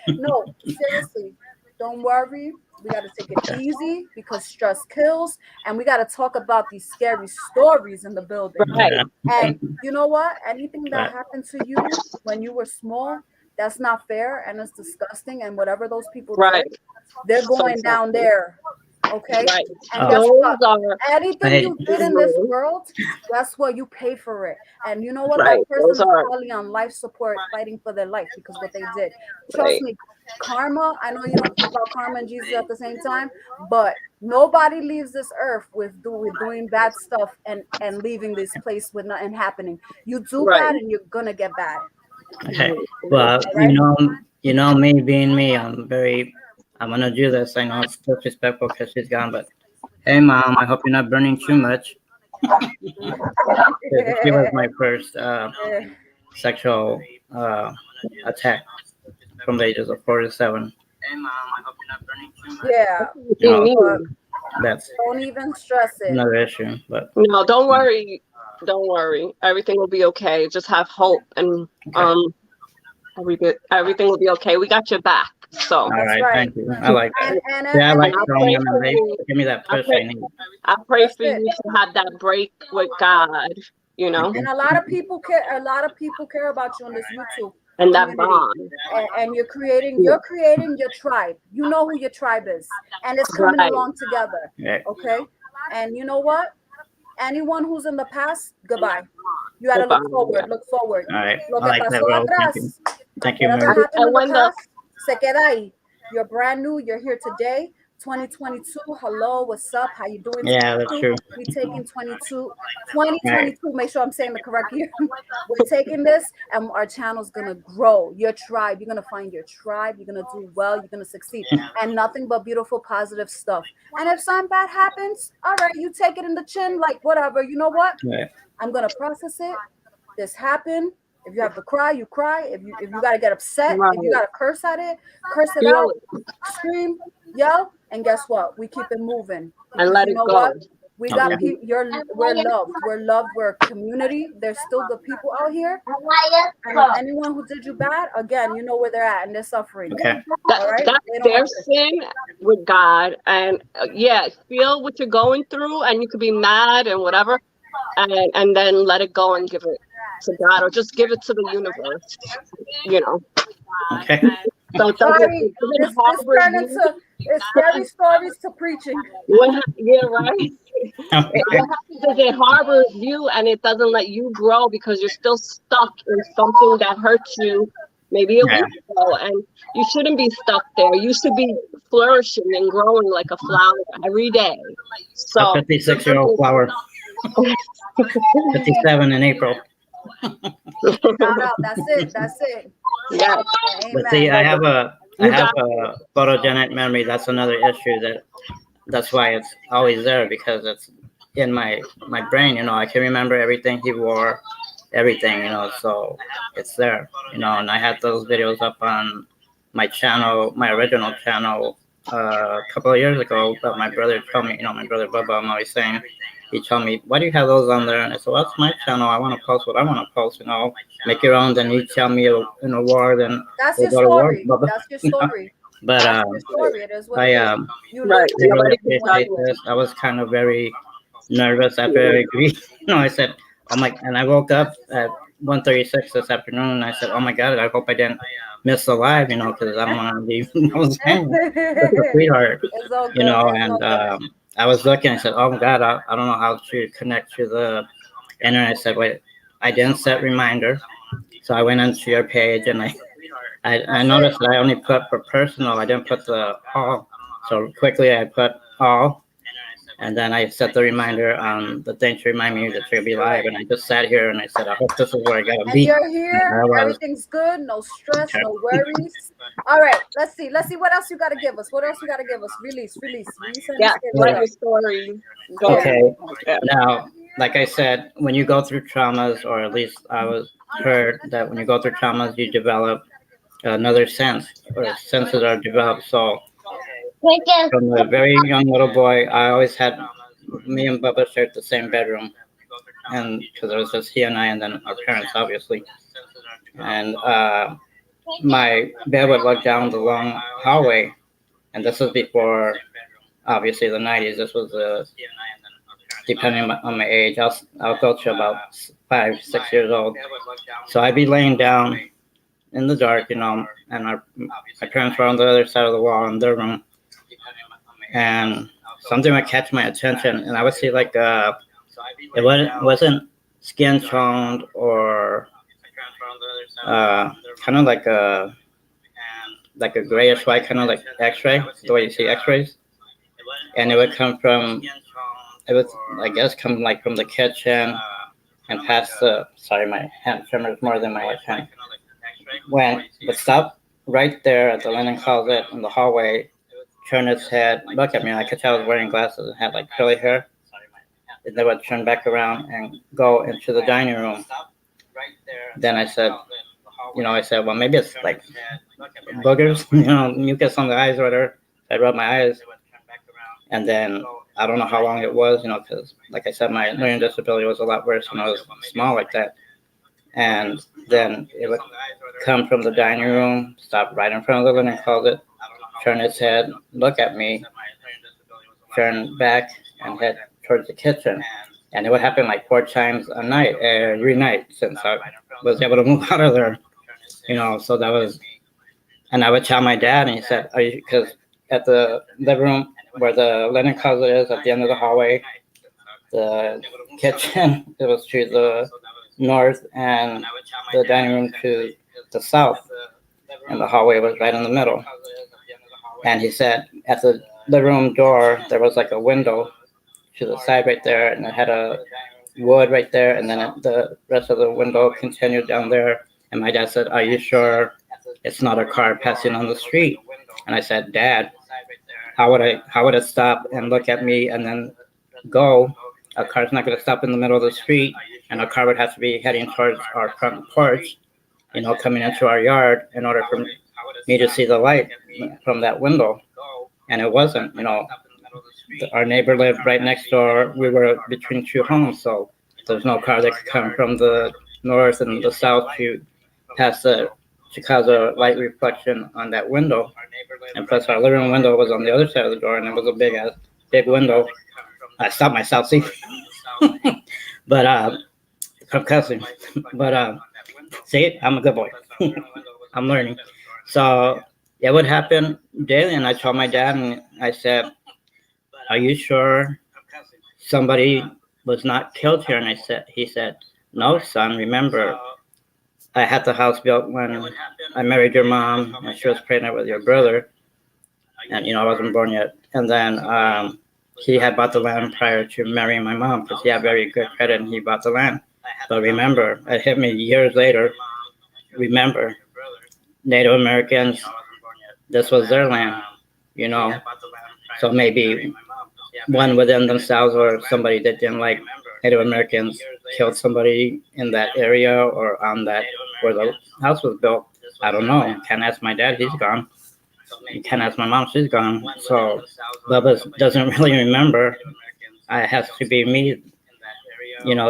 no, seriously, don't worry. We got to take it easy because stress kills, and we got to talk about these scary stories in the building. Right. Yeah. And you know what? Anything that Right. happened to you when you were small, that's not fair and it's disgusting. And whatever those people did, Right. they're So going down there. Okay. right. And Oh, guess Those what? are Anything hey, you did in this world, guess what? You pay for it. And you know what? That right. person Those is are probably on life support fighting for their life because what they did. Trust right. me, karma. I know you don't talk about karma and Jesus at the same time, but nobody leaves this earth with doing bad stuff and leaving this place with nothing happening. You do Right. bad and you're gonna get bad. okay. Mhm. Well, All right. me being me, I'm gonna do this. I know it's disrespectful because she's gone, but hey, mom, I hope you're not burning too much. She was my first sexual attack from the ages of 4 to 7. Yeah, You know, but that's don't even stress it. another issue. But No, don't worry. Don't worry. Everything will be okay. Just have hope, and okay. everything will be okay. We got your back. So, All That's right, right. thank you. I like that. Yeah, I And like and I strong pray women. for They you. give me that I push pray. I need. I pray that's for it. you to have that break with God. You know, And a lot of people care. A lot of people care about you on this YouTube and that community, bond. and Yeah. you're creating your tribe. You know who your tribe is, and it's coming Right. along together. Right. Okay, and you know what? Anyone who's in the past, goodbye. You got to Goodbye. look forward. Look forward. All right. Lo I que like that, pasó bro. Thank you. atrás, Thank you, whatever Mary. happened And in the when the past, se queda ahí. You're brand new. You're here today 2022. Hello, what's up? How you doing? Yeah, that's 22. true. We taking 22, Right. 2022. Make sure I'm saying the correct year. We're taking this, and our channel's gonna grow. Your tribe. You're gonna find your tribe. You're gonna do well. You're gonna succeed, and nothing but beautiful, positive stuff. And if something bad happens, all right, you take it in the chin, like whatever. You know what? Right. I'm gonna process it. This happened. If you have to cry, you cry. If you gotta get upset, if you Right. gotta curse at it, curse it Feel out, it scream, yell, and guess what? We keep it moving and because let you it know go. what? We got Okay. Mhm. people. We're loved. We're loved. We're a community. There's still good people out here. And if anyone who did you bad, again, you know where they're at and they're suffering. Okay. All right, That's they don't their exist. sin with God. And yeah, feel what you're going through, and you could be mad and whatever, and then let it go and give it to God, or just give it to the universe. You know, Okay. so Sorry, it doesn't this harbor turned you. into it's scary stories to preaching. Yeah, right. What happens is it harbors you and it doesn't let you grow because you're still stuck in something that hurts you maybe a Yeah. week ago, and you shouldn't be stuck there. You should be flourishing and growing like a flower every day. A So 56-year-old flower. 57 in April. Shout out. That's it. That's it. yeah, But see, Amen. I you have got a photogenic memory. That's another issue. That's why it's always there, because it's in my brain. I can remember everything he wore, everything. So it's there. And I had those videos up on my channel, my original channel, a couple of years ago. But my brother told me, my brother Bubba, I'm always saying, he told me, why do you have those on there? And I said, well, that's my channel. I want to post what I want to post. Make your own. Then you tell me in a war, then That's we'll your go to war, story. Bubba. That's your story. But That's your story. It is what it I is. You right. lived I it. really Nobody can You went tell appreciate through you. it. this. I was kind of very nervous after I agreed. I said, "Oh my!" And I woke up at 1:36 this afternoon, and I said, "Oh my God! I hope I didn't miss the live, because I don't want to leave." I was hanging with a sweetheart, It's all good. It's and all good. I was looking. I said, "Oh my God! I don't know how to connect to the internet." I said, "Wait, I didn't set reminder." So I went onto your page, and I That's it. noticed that I only put for personal. I didn't put the all. So quickly I put all, and then I set the reminder on the thing to remind me that you're gonna be live. Right. And I just sat here and I said, I hope this is where I gotta And be. you're And here. I was. Everything's good. No stress. Okay. No worries. All right. Let's see. Let's see what else you got to give us. What else you got to give us? Release. Release. Release any Yeah, scary write Right. stuff. your story. Go. Yeah. Okay. Yeah. Now, like I said, when you go through traumas, or at least I was heard that when you go through traumas, you develop another sense, or senses are developed. So from a very young little boy, I always had me and Bubba shared the same bedroom, and because it was just he and I, and then our parents, obviously. And my bed would look down the long hallway, and this was before, obviously, the '90s. This was depending on my age, I'll go to about 5, 6 years old. So I'd be laying down in the dark, and my parents were on the other side of the wall in their room, and something would catch my attention, and I would see like it wasn't skin toned, or kind of like a grayish white, kind of like X-ray, the way you see X-rays, and it would come from it was I guess come like from the kitchen and past the sorry, my hand tremors more than my left hand. When it stopped right there at the linen closet in the hallway, turned its head, look at me, and I could tell I was wearing glasses and had like curly hair. And then would turn back around and go into the dining room. Then I said, well, maybe it's like boogers, mucus on the eyes or whatever. I rubbed my eyes, and then I don't know how long it was, because like I said, my learning disability was a lot worse when I was small like that. And then it would come from the dining room, stop right in front of the linen closet, turn its head, look at me, turn back, and head towards the kitchen. And it would happen like 4 times a night, every night, since I was able to move out of there. So that was, and I would tell my dad, and he said, "Are you?" Because at the living room where the linen closet is, at the end of the hallway, the kitchen it was to the north, and the dining room to the south, and the hallway was right in the middle. And he said, at the the room door, there was like a window to the side right there, and it had a wood right there, and then the rest of the window continued down there. And my dad said, "Are you sure it's not a car passing on the street?" And I said, "Dad, how would it stop and look at me and then go? A car's not going to stop in the middle of the street, and a car would have to be heading towards our front porch, coming into our yard in order for me to see the light from that window." And it wasn't. Our neighbor lived right next door. We were between two homes, so there's no car that could come from the north and the south pass to cause a light reflection on that window. And plus, our living room window was on the other side of the door, and it was a big window. I stopped myself, see, but from cussing. But see, I'm a good boy. I'm learning. So it would happen daily, and I told my dad, and I said, "Are you sure somebody was not killed here?" And he said, "No, son. Remember, I had the house built when I married your mom, and she was pregnant with your brother, and I wasn't born yet. And then he had bought the land prior to marrying my mom because he had very good credit, and he bought the land. But remember, it hit me years later. Remember, Native Americans, this was their land, you know. So maybe one within themselves or somebody that didn't like Native Americans killed somebody in that area or on that where the house was built. I don't know. Can't ask my dad, he's gone. You can't ask my mom, she's gone. So Bubba doesn't really remember. It has to be me,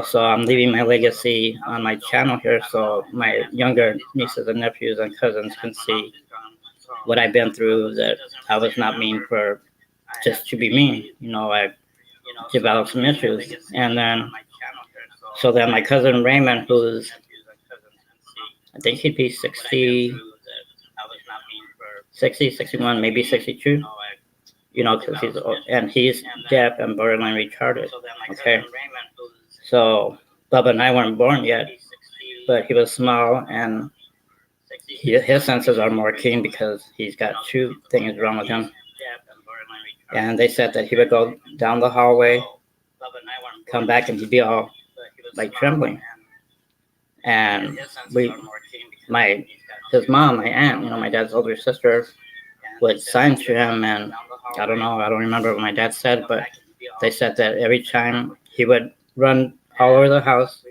so I'm leaving my legacy on my channel here so my younger nieces and nephews and cousins can see what I've been through, that I was not mean for just to be mean. I developed some issues. And then, so then my cousin Raymond, who's, I think he'd be 61, maybe 62, because he's deaf and borderline retarded. Okay. So Bubba and I weren't born yet, but he was small, and his senses are more keen because he's got two things wrong with him. And they said that he would go down the hallway, come back, and he'd be all like trembling. And his mom, my aunt, my dad's older sister, would sign to him, and I don't know, I don't remember what my dad said, but they said that every time he would run all over the house,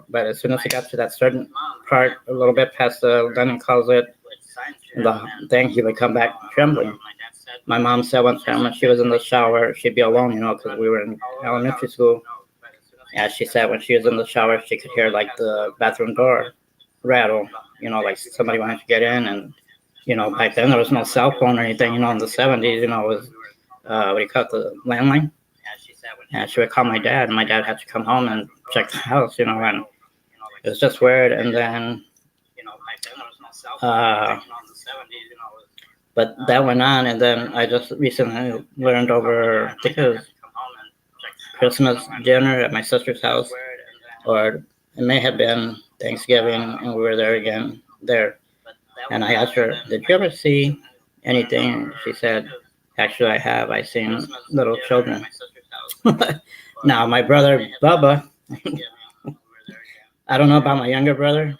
but as soon as he got to that certain part, a little bit past the linen closet, the thing, he would come back trembling. My mom said one time when she was in the shower, she'd be alone, because we were in elementary school. And she said when she was in the shower, she could hear like the bathroom door rattle, like somebody wanted to get in. And, back then there was no cell phone or anything, in the 70s, it was, what do you call it, the landline. And she would call my dad, and my dad had to come home and check the house, and it was just weird. And then, but that went on, and then I just recently learned over, I think it was Christmas dinner at my sister's house, or it may have been Thanksgiving, and we were there again there. And I asked her, "Did you ever see anything?" She said, "Actually, I have. I seen little children." Now, my brother Bubba, I don't know about my younger brother.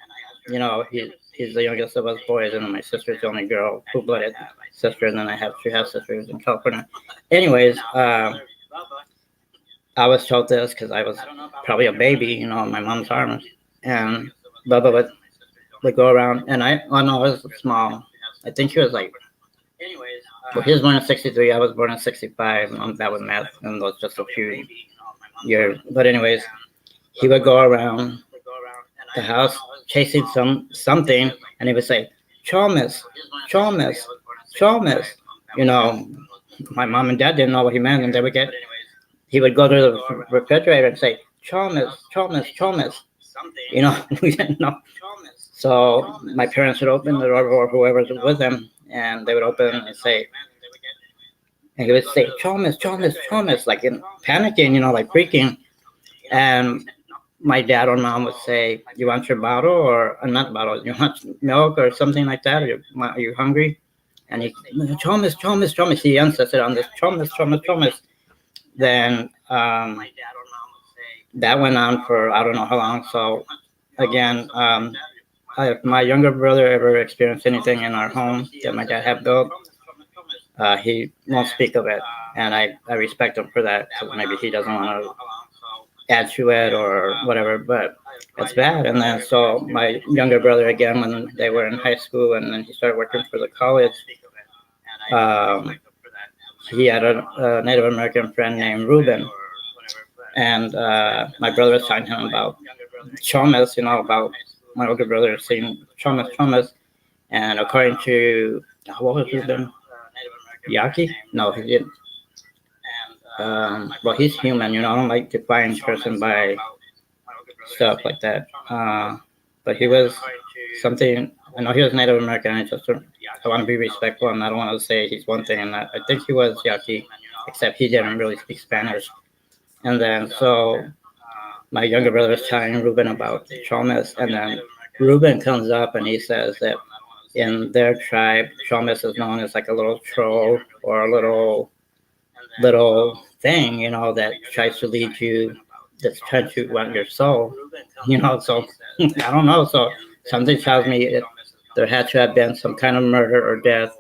He's the youngest of us boys, and my sister's the only girl, full-blooded sister, and then I have two half sisters in California. Anyways, I was told this because I was probably a baby, in my mom's arms, and Bubba would go around, and I was small. I think he was like, well, he was born in 63, I was born in 65. I'm bad with math, and those just a few years. But anyways, he would go around the house chasing something, and he would say, "Chalmers, Chalmers, Chalmers." My mom and dad didn't know what he meant, and he would go to the refrigerator and say, "Chalmers, Chalmers, Chalmers." We didn't know. So my parents would open the door, or whoever's with them, and they would open and say, and he would say, "Chalmers, Chalmers, Chalmers," like in panicking, like freaking. And my dad or mom would say, "You want your bottle, or not bottle? You want milk or something like that? Are you hungry?" and he Chomis, Chomis, Chomis. He insisted on this Chomis, Chomis, Chomis. Then that went on for I don't know how long. So again, if my younger brother ever experienced anything in our home that my dad had built, he won't speak of it, and I respect him for that because maybe he doesn't want to add to it or whatever. But it's bad. And then so my younger brother again, when they were in high school, and then he started working for the college. Um, he had a Native American friend named Ruben, and my brother was telling him about Chomas, about my older brother saying Chomas, Chomas, and according to what was Ruben Yaki? No, he didn't. Well, he's human, I don't like define person by stuff like that. But he was something. I know he was Native American. I want to be respectful, and I don't want to say he's one thing. And I think he was Yaqui, except he didn't really speak Spanish. And then so my younger brother was telling Ruben about Chalmers, and then Ruben comes up and he says that in their tribe, Chalmers is known as like a little troll or a little thing, that tries to lead you, that's trying to want your soul, So I don't know. So something tells me there had to have been some kind of murder or death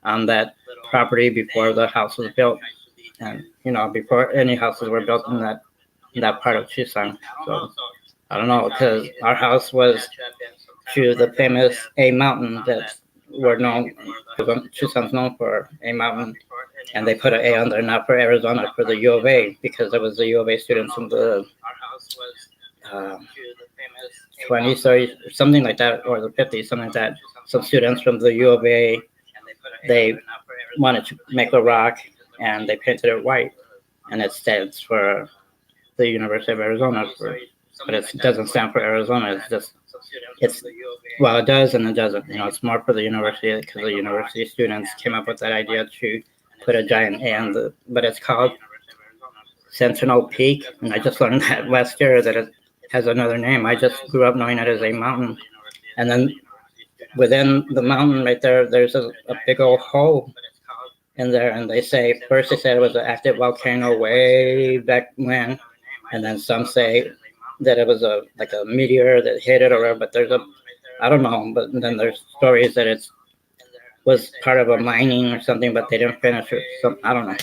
on that property before the house was built, and before any houses were built in that part of Tucson. So I don't know because our house was to the famous A Mountain that's we're known. Tucson's known for A Mountain, and they put an A on there not for Arizona, for the U of A, because it was the U of A students from the uh, 20s, 30s, something like that, or the 50s, something like that. Some students from the U of A, they wanted to make a rock, and they painted it white, and it stands for the University of Arizona, but it doesn't stand for Arizona. It's well, it does and it doesn't. It's more for the university because the university students came up with that idea to put a giant A on but it's called Sentinel Peak, and I just learned that last year that it has another name. I just grew up knowing it as a mountain, and then within the mountain right there, there's a big old hole in there, and they say first they said it was an active volcano way back when, and then some say that it was a meteor that hit it or whatever. But I don't know, but then there's stories that it was part of a mining or something, but they didn't finish it. So I don't know.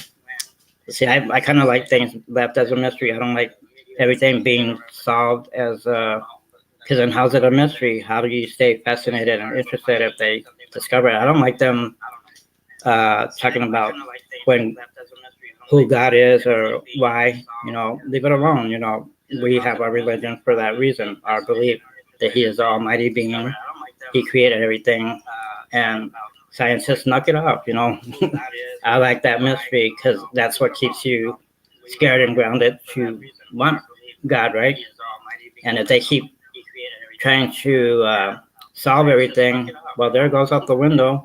See, I kind of like things left as a mystery. I don't like everything being solved as because then how's it a mystery? How do you stay fascinated and interested if they discover it? I don't like them talking about when who God is or why. Leave it alone. We have our religion for that reason, our belief that He is the Almighty Being. He created everything, and scientists knock it off. I like that mystery because that's what keeps you scared and grounded to want God, right? And if they keep trying to solve everything, well, there goes out the window,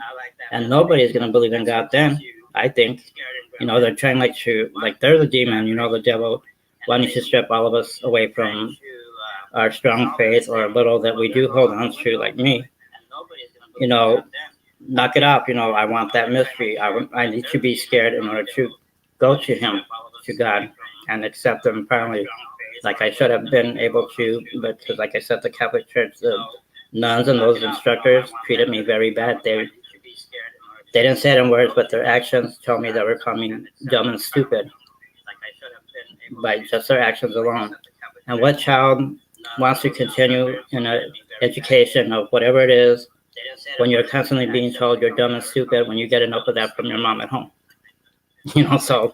and nobody's going to believe in God then, I think. They're trying like they're the demon, the devil, wanting to strip all of us away from our strong faith or a little that we do hold on to, like me. Knock it off. I want that mystery. I need to be scared in order to go to Him, to God, and accept Him finally. Like I should have been able to, but because, like I said, the Catholic Church, the nuns and those instructors treated me very bad. They didn't say it in words, but their actions told me they were calling me dumb and stupid by just their actions alone. And what child wants to continue in an education of whatever it is when you're constantly being told you're dumb and stupid when you get enough of that from your mom at home? So,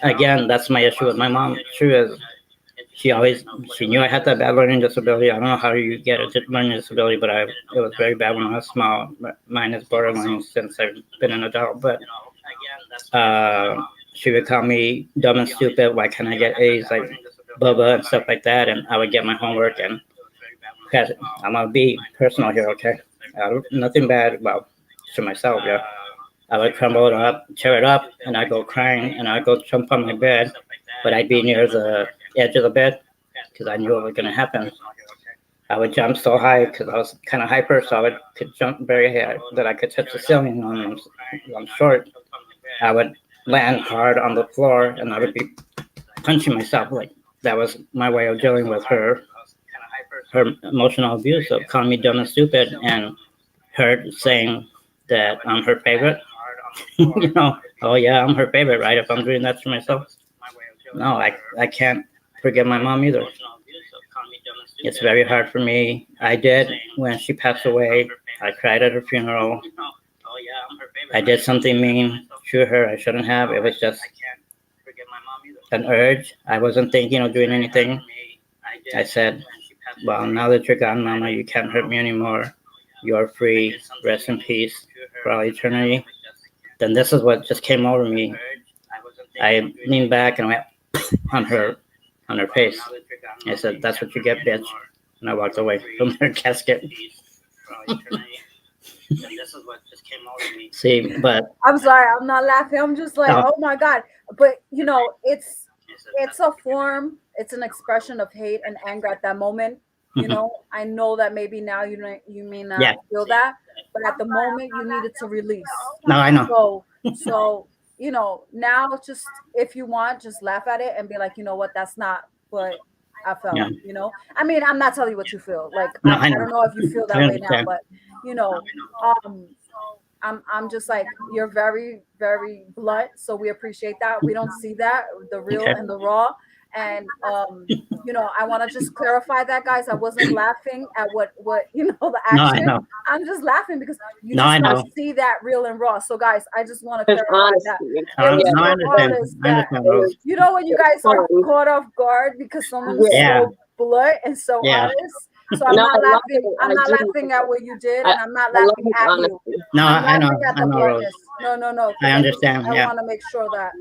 again, that's my issue with my mom. True is she knew I had that bad learning disability. I don't know how you get a learning disability, but it was very bad when I was small. Mine is borderline since I've been an adult, but she would call me dumb and stupid. Why can't I get A's like Bubba and stuff like that? And I would get my homework, and I'm gonna be personal here, okay? Nothing bad about to myself, yeah. I would crumble it up, tear it up, and I'd go crying, and I'd go jump on my bed, but I'd be near the edge of the bed because I knew what was gonna happen. I would jump so high because I was kind of hyper, so I would could jump very high that I could touch the ceiling on I'm short. I would land hard on the floor, and I would be punching myself. Like that was my way of dealing with her emotional abuse of calling me dumb and stupid, and her saying that I'm her favorite. Oh yeah, I'm her favorite, right? If I'm doing that to myself, no, I can't forgive my mom either. It's very hard for me. I did when she passed away. I cried at her funeral. I did something mean to her I shouldn't have. It was just an urge. I wasn't thinking of doing anything. I said, well, now that you're gone, Mama, you can't hurt me anymore. You're free. Rest in peace for all eternity. Then this is what just came over me. I leaned back and went on her face. I said, "That's what you get, bitch." And I walked away from her casket. See, but I'm sorry, I'm not laughing. I'm just like, oh, oh my god. But it's a form, it's an expression of hate and anger at that moment. I know that maybe now you may not yeah, feel that, but at the moment you needed to release. no, I know. So now just if you want, just laugh at it and be like, you know what, that's not what I Yeah, felt. I mean, I'm not telling you what you feel. Like no, I, I I know. don't know if you feel I that way now, understand. but you know, um I'm just like, you're very, very blunt. So we appreciate that. We don't see that, the real Okay. and the raw. And I want to just clarify that, guys. I wasn't laughing at what the No, I action. know. I'm just laughing because you No, just I don't know. see that real and raw. So guys, I just want to There's clarify that. honesty. It was Yeah, No, I for understand. artists I that, understand, Rose. there's, when you there's guys are fun. caught off guard because someone's Yeah. Yeah, so blunt and so yeah. honest. So I'm No, not I love laughing. it. I'm I not do love laughing at it. what you did, I, and I'm not I love laughing his at you. honesty. No, I'm I know. laughing at I the know, Rose. bluntness. No, no, no, I because understand. I Yeah, want to make sure that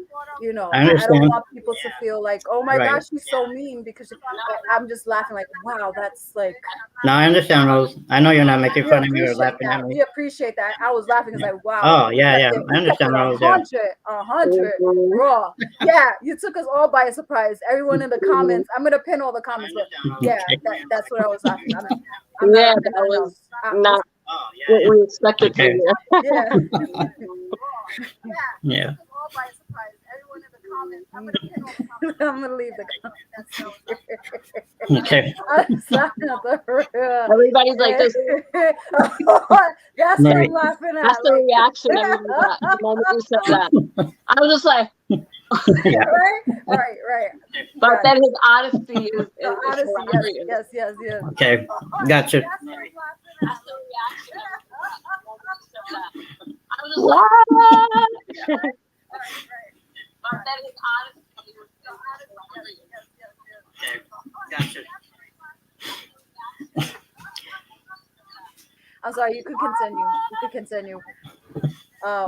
I don't I understand. want people to feel like, oh my Right. gosh, she's so mean because I'm just laughing like, wow, that's like, No, I understand, Rose. I know you're not making fun of me or laughing at me. we appreciate that. I was laughing because Yeah. like, wow, Oh, yeah, yeah. I you kept it understand, Rose. Yeah. a hundred Mhm. raw. Yeah, you took us all by surprise. Everyone in the comments, I'm gonna pin all the comments, but yeah, Okay. that's what I was laughing. I'm not Yeah, laughing that at nothing was else. not what we expected to Okay. hear. Yeah. Yeah. I'm gonna leave the comments. Okay. I'm sorry, for real. Everybody's like this. That's what I'm Mary. laughing That's at. the Like, reaction everybody got the moment you said that. I was just like, Yeah. right. but Got it. then his honesty So is honestly, hilarious. yes. Okay. Gotcha. What? I'm sorry. You could continue.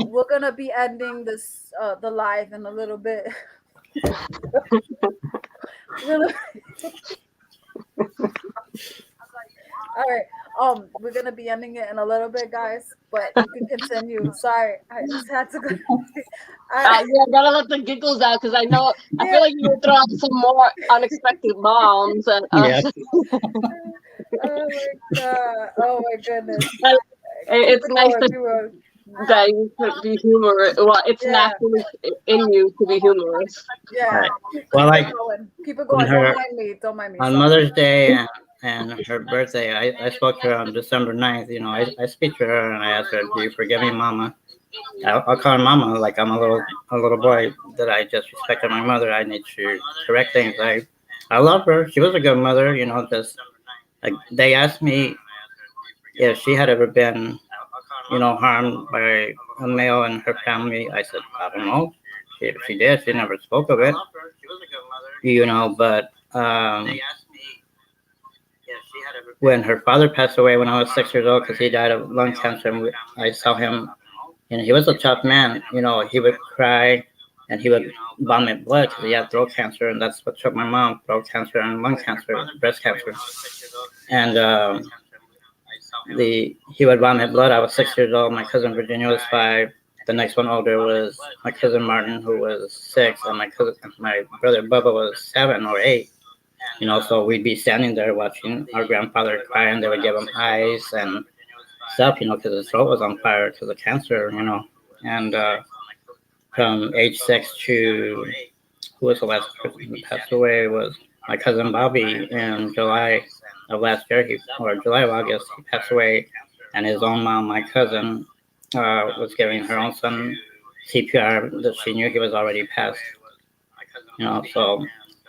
We're gonna be ending this the live in a little bit. Little- All right. We're gonna be ending it in a little bit, guys. But you can continue. Sorry, I just had to go. Yeah, I gotta let the giggles out because I Yeah. feel like you would throw out some more unexpected bombs. And, Yeah. Oh my god. Oh my goodness. and Keep it's it nice going. to Keep it going. that you could be humorous. Well, it's Yeah. naturally in you to be humorous. Yeah. Right. Keep Well, it like going. Keep it when going. Don't her mind me. Don't mind me. on Sorry. Mother's Day and her birthday, I spoke to her on December 9th. I speak to her and I asked her, "Do you forgive me, Mama?" I'll call her Mama like I'm a little boy that I just respected my mother. I need to correct things. I love her. She was a good mother. Just like they asked me if she had ever been harmed by a male in her family. I said, I don't know. If she did, she never spoke of it. But when her father passed away when I was 6 years old, because he died of lung cancer, and I saw him, and he was a tough man. He would cry and he would vomit blood because he had throat cancer, and that's what took my mom: throat cancer and lung cancer, breast cancer. And he would vomit blood. I was 6 years old. My cousin Virginia was 5. The next one older was my cousin Martin, who was 6, and my brother Bubba was 7 or 8. So we'd be standing there watching our grandfather cry, and they would give him ice and stuff, because his throat was on fire because of cancer. And from age 6 to, who was the last person who passed away was my cousin Bobby in July of last year, or July of August, he passed away, and his own mom, my cousin, was giving her own son CPR that she knew he was already passed. So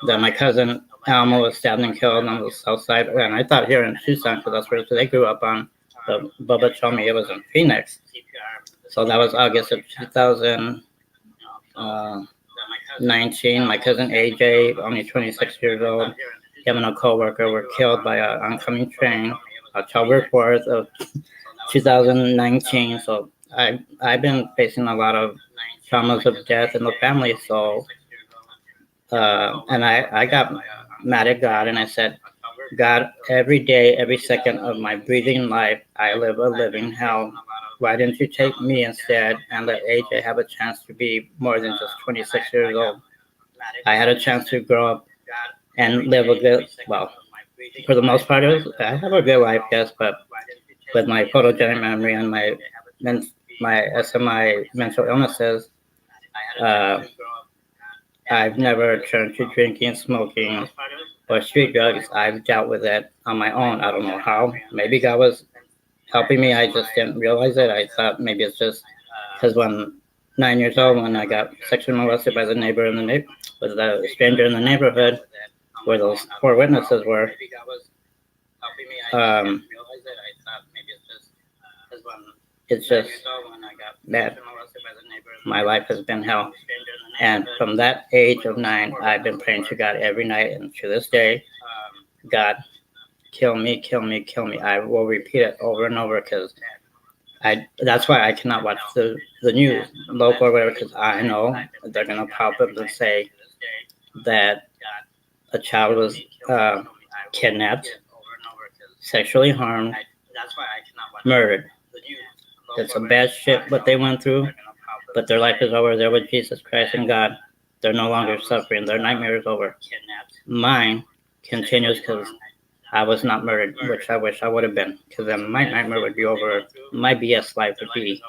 then my cousin Alma was stabbed and killed on the south side, and I thought here in Tucson, because that's where they grew up on. But Bubba told me it was in Phoenix. So that was August of 2019. My cousin AJ, only 26 years old, him and a coworker were killed by an oncoming train October 4th of 2019. So I've been facing a lot of traumas of death in the family. So and I got mad at God, and I said, God, every day, every second of my breathing life, I live a living hell. Why didn't you take me instead and let AJ have a chance to be more than just 26 years old? I had a chance to grow up and live a good, well, for the most part, I have a good life, yes, but with my photogenic memory and my SMI mental illnesses, uh, I've never turned to drinking, smoking, or street drugs. I've dealt with it on my own. I don't know how. Maybe God was helping me. I just didn't realize it. I thought maybe it's just because when 9 years old, when I got sexually molested by the neighbor in the with the stranger in the neighborhood, where those four witnesses were, um, it's just that my life has been hell. And from that age of 9, I've been praying to God every night, and to this day, God, kill me, kill me, kill me. I will repeat it over and over because that's why I cannot watch the news, local or whatever, because I know they're going to pop up and say that a child was kidnapped, sexually harmed, murdered. It's a bad shit what they went through, but their life is over. They're with Jesus Christ and God. They're no longer suffering. Their nightmare is over. Mine continues because I was not murdered, which I wish I would have been, because then my nightmare would be over. My BS life would be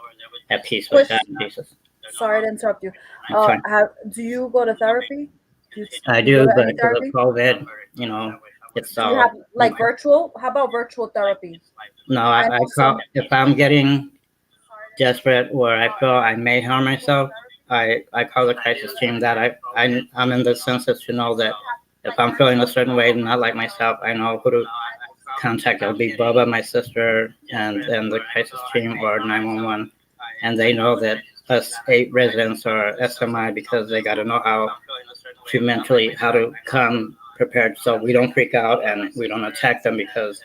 at peace with God and Jesus. Sorry to interrupt you. It's fine. Do you go to therapy? I Do you go do, to but any because of therapy? COVID, it's Do you all. have like virtual? How about virtual therapy? No, I I know call some. if I'm getting desperate where I feel I may harm myself, I call the crisis team. That I'm in the census to know that if I'm feeling a certain way and not like myself, I know who to contact. It'll be Bubba, my sister, and the crisis team or 911, and they know that us 8 residents are SMI because they got to know how to come prepared so we don't freak out and we don't attack them because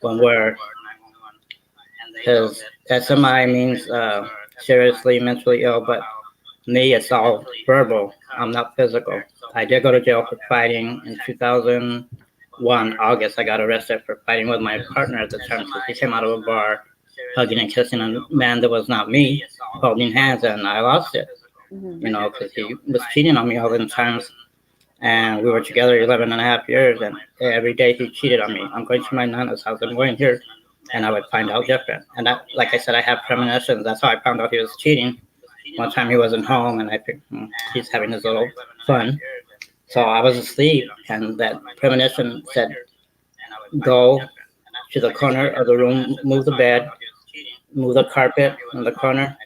when we're because SMI means seriously mentally ill, but me, it's all verbal. I'm not physical. I did go to jail for fighting in 2001, August. I got arrested for fighting with my partner at the time because he came out of a bar hugging and kissing a man that was not me, holding hands, and I lost it, because he was cheating on me all the times. And we were together 11 and a half years, and every day he cheated on me. I'm going to my nana's house, I'm going here, and I would find out different. And like I said, I have premonitions. That's how I found out he was cheating. One time he wasn't home, and I think he's having his little fun. So I was asleep, and that premonition said, go to the corner of the room, move the bed, move the carpet in the corner.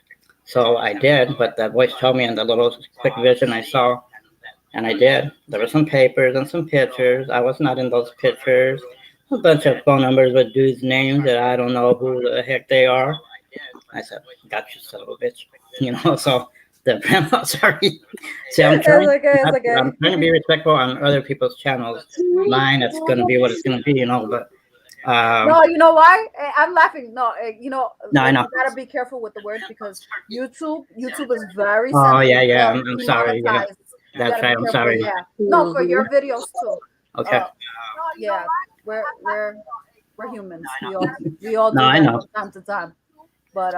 So I did, but that voice told me in the little quick vision I saw, and I did. There were some papers and some pictures. I was not in those pictures. A bunch of phone numbers with dudes' names that I don't know who the heck they are. I said, got you, son of a bitch. So the grandma, sorry. See, It's okay. It's I'm okay. trying to be respectful on other people's channels. Mine, it's going to be what it's going to be, but No, you know why? I'm laughing. No, no, I know. you gotta be careful with the words because YouTube is very Oh, sensitive. yeah, yeah. They'll I'm sorry. Yeah, demonetize. You that's gotta be right. I'm careful. sorry. Yeah. No, for your videos too. Okay. Yeah. We're humans. We all No, do I that know. from time to time. But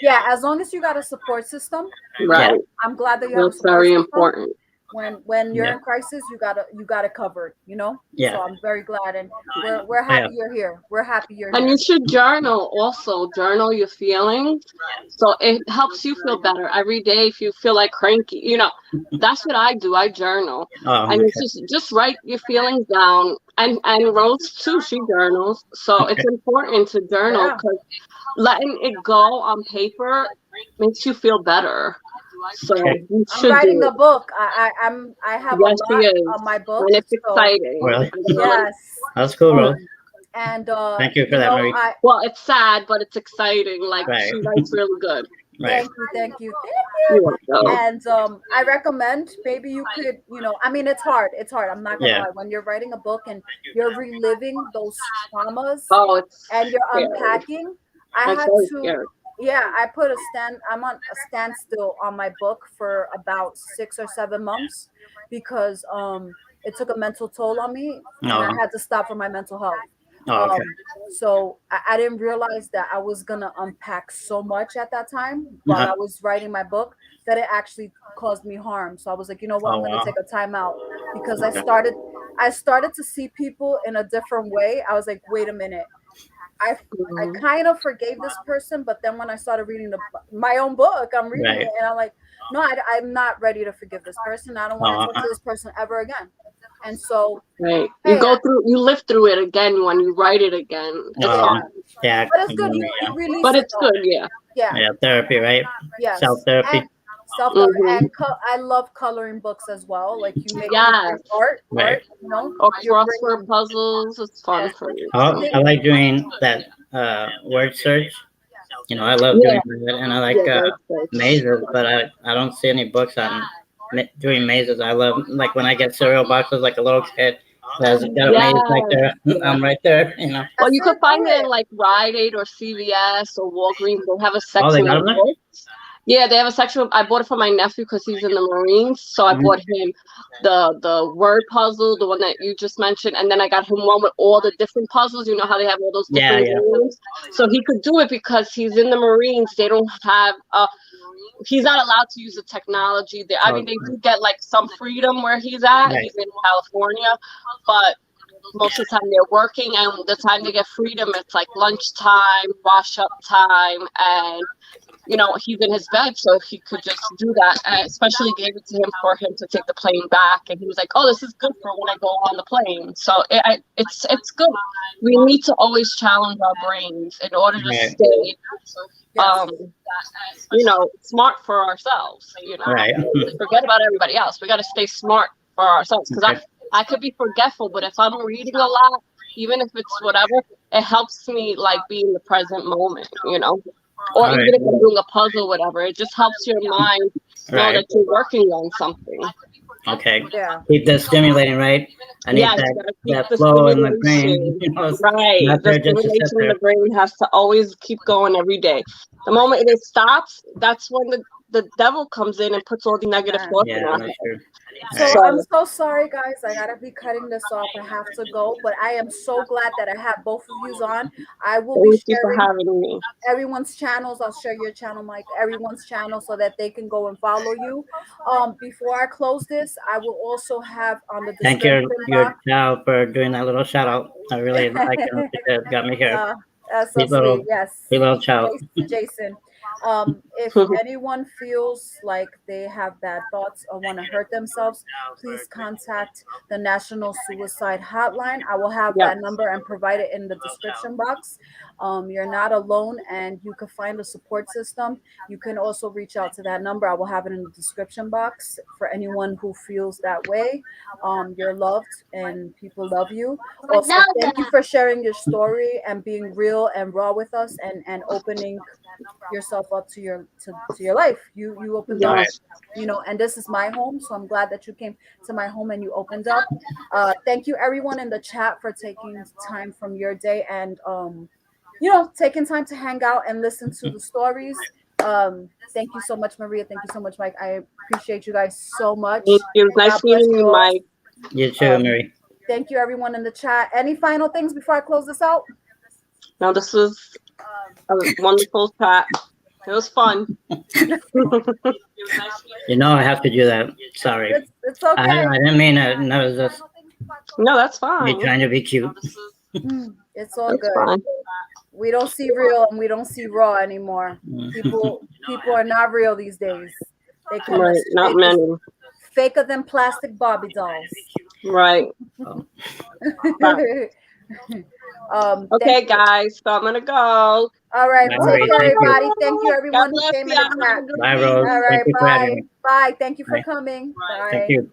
yeah, as long as you got a support system, Yeah. Right. I'm glad that you have a That's support very system. important. when you're Yeah. in crisis, you got it covered, you know. Yeah. So I'm very glad, and we're Yeah. happy you're here. We're happy you're And here. you should journal also, journal your feelings. So it helps you feel better every day if you feel like cranky. That's what I do. I journal. Oh, And it's okay. just write your feelings down. And Rose too, she journals. So it's Okay. important to journal Yeah, because letting it go on paper makes you feel better. So Okay. you I'm should writing do a it. book. I have a Yes, she lot is. on my book. And it's So exciting. Really? I'm gonna let yes, That's cool, you. Rose. and Thank you for that, Marie. Well, it's sad, but it's exciting. Like Right. she writes really good. Right. thank you, You're welcome. and I recommend maybe you could, I mean, it's hard, I'm not gonna Yeah. lie, when you're writing a book and you're reliving those traumas Oh, it's and you're scary. unpacking. I It's had very to, scary. yeah, I'm on a standstill on my book for about 6 or 7 months because it took a mental toll on me and I Oh. had to stop for my mental health. Oh, okay. So I didn't realize that I was gonna unpack so much at that time while Uh-huh. I was writing my book that it actually caused me harm. So I was like, you know what, Oh, I'm gonna wow. take a time out because Okay. I started to see people in a different way. I was like, wait a minute. I I Mhm. kind of forgave this person, but then when I started reading my own book, I'm reading it Right. and I'm like, no, I'm not ready to forgive this person. I don't want to Oh, talk to this person ever again. And so, Right. hey, You live through it again when you write it again. It's yeah, hard, yeah. but it's good. You release but it it's though. good. Yeah. Yeah, Yeah. Therapy, right? Self yes, and therapy. self love Hmm. and I love coloring books as well. Like you Yes. bring art, Right. Or you're crossword bringing puzzles. It's fun yes. for me Oh, too. I like doing that word search. I love Yeah. doing that, and I Yeah. like Word search. mazes, but I don't see any books on doing mazes. I love like when I get cereal boxes like a little kid who has got a maze right Yes. there. I'm right there. Well, That's you could it. Do find it in it. like Rite Aid or CVS or Walgreens. They have a Oh, they section got of them there. books. Yeah, they have a section. I bought it for my nephew because he's in the Marines, so I Mhm. bought him the word puzzle, the one that you just mentioned, and then I got him one with all the different puzzles. You know how they have all those Yeah, different yeah. games, so he could do it because he's in the Marines. They don't have he's not allowed to use the technology there. I Oh, mean, they do get like some freedom where he's at. right. He's in California, but most of the time they're working, and the time they get freedom, it's like lunchtime, wash up time, and he's in his bed, so he could just do that. And I especially gave it to him for him to take the plane back, and he was like, "Oh, this is good for when I go on the plane." So it's good. We need to always challenge our brains in order to Right. stay, Yes. um, smart for ourselves. Right. Forget about everybody else. We got to stay smart for ourselves because Okay. I could be forgetful, but if I'm reading a lot, even if it's whatever, it helps me like be in the present moment. Or All even right. if I'm doing a puzzle, whatever, it just helps your mind know Right. that you're working on something. Okay. Yeah. Keep this stimulating, right? I need Yes, you gotta keep that the flow in my brain. stimulation. It's Right. not The there just to sit stimulation in there. the brain has to always keep going every day. The moment it stops, that's when the devil comes in and puts all the negative Man. thoughts in Yeah, our that's head. true. So Right. I'm So so sorry, guys. I gotta be cutting this off. I have to go, but I am so glad that I have both of yous on. I will be thank you for sharing having me. everyone's channels. I'll share your channel, Mike, everyone's channel so that they can go and follow you. Before I close this, I will also have on the Thank description your box. child for doing that little shout out. I really like it. It got me here. uh, that's so Sweet sweet. Yes, little child. Jason. If anyone feels like they have bad thoughts or want to hurt themselves, please contact the National Suicide Hotline. I will have Yeah. that number and provide it in the description box. You're not alone, and you can find a support system. You can also reach out to that number. I will have it in the description box for anyone who feels that way. You're loved, and people love you. Also, thank you for sharing your story and being real and raw with us, and opening yourself up to your life. You opened All up, right. Yes. and this is my home, so I'm glad that you came to my home and you opened up. Thank you everyone in the chat for taking time from your day and taking time to hang out and listen to the stories. Thank you so much, Maria. Thank you so much, Mike. I appreciate you guys so Thank much. you. God Nice bless meeting you you, all. Mike. You too, um, Mary. Thank you everyone in the chat. Any final things before I close this out? Now this was a wonderful chat. It was fun. I have to do that. Sorry. It's It's okay. I didn't mean it. No, it's just No, that's me fine. trying to be cute. It's all That's good. fine. We don't see real and we don't see raw anymore. People are not real these days. They come Right. as Not fake as many. faker than plastic Barbie dolls. Right. Oh, Right. Thank Okay, you. guys. So I'm gonna go. All right. bye, Take Marie. care, Thank you. everybody. Thank you, God everyone who bless came in y'all. the Have chat. a good Bye, Rose. All week. Thank right. you for having Bye. me. Bye. Thank you for Bye. coming. Thank Bye. you.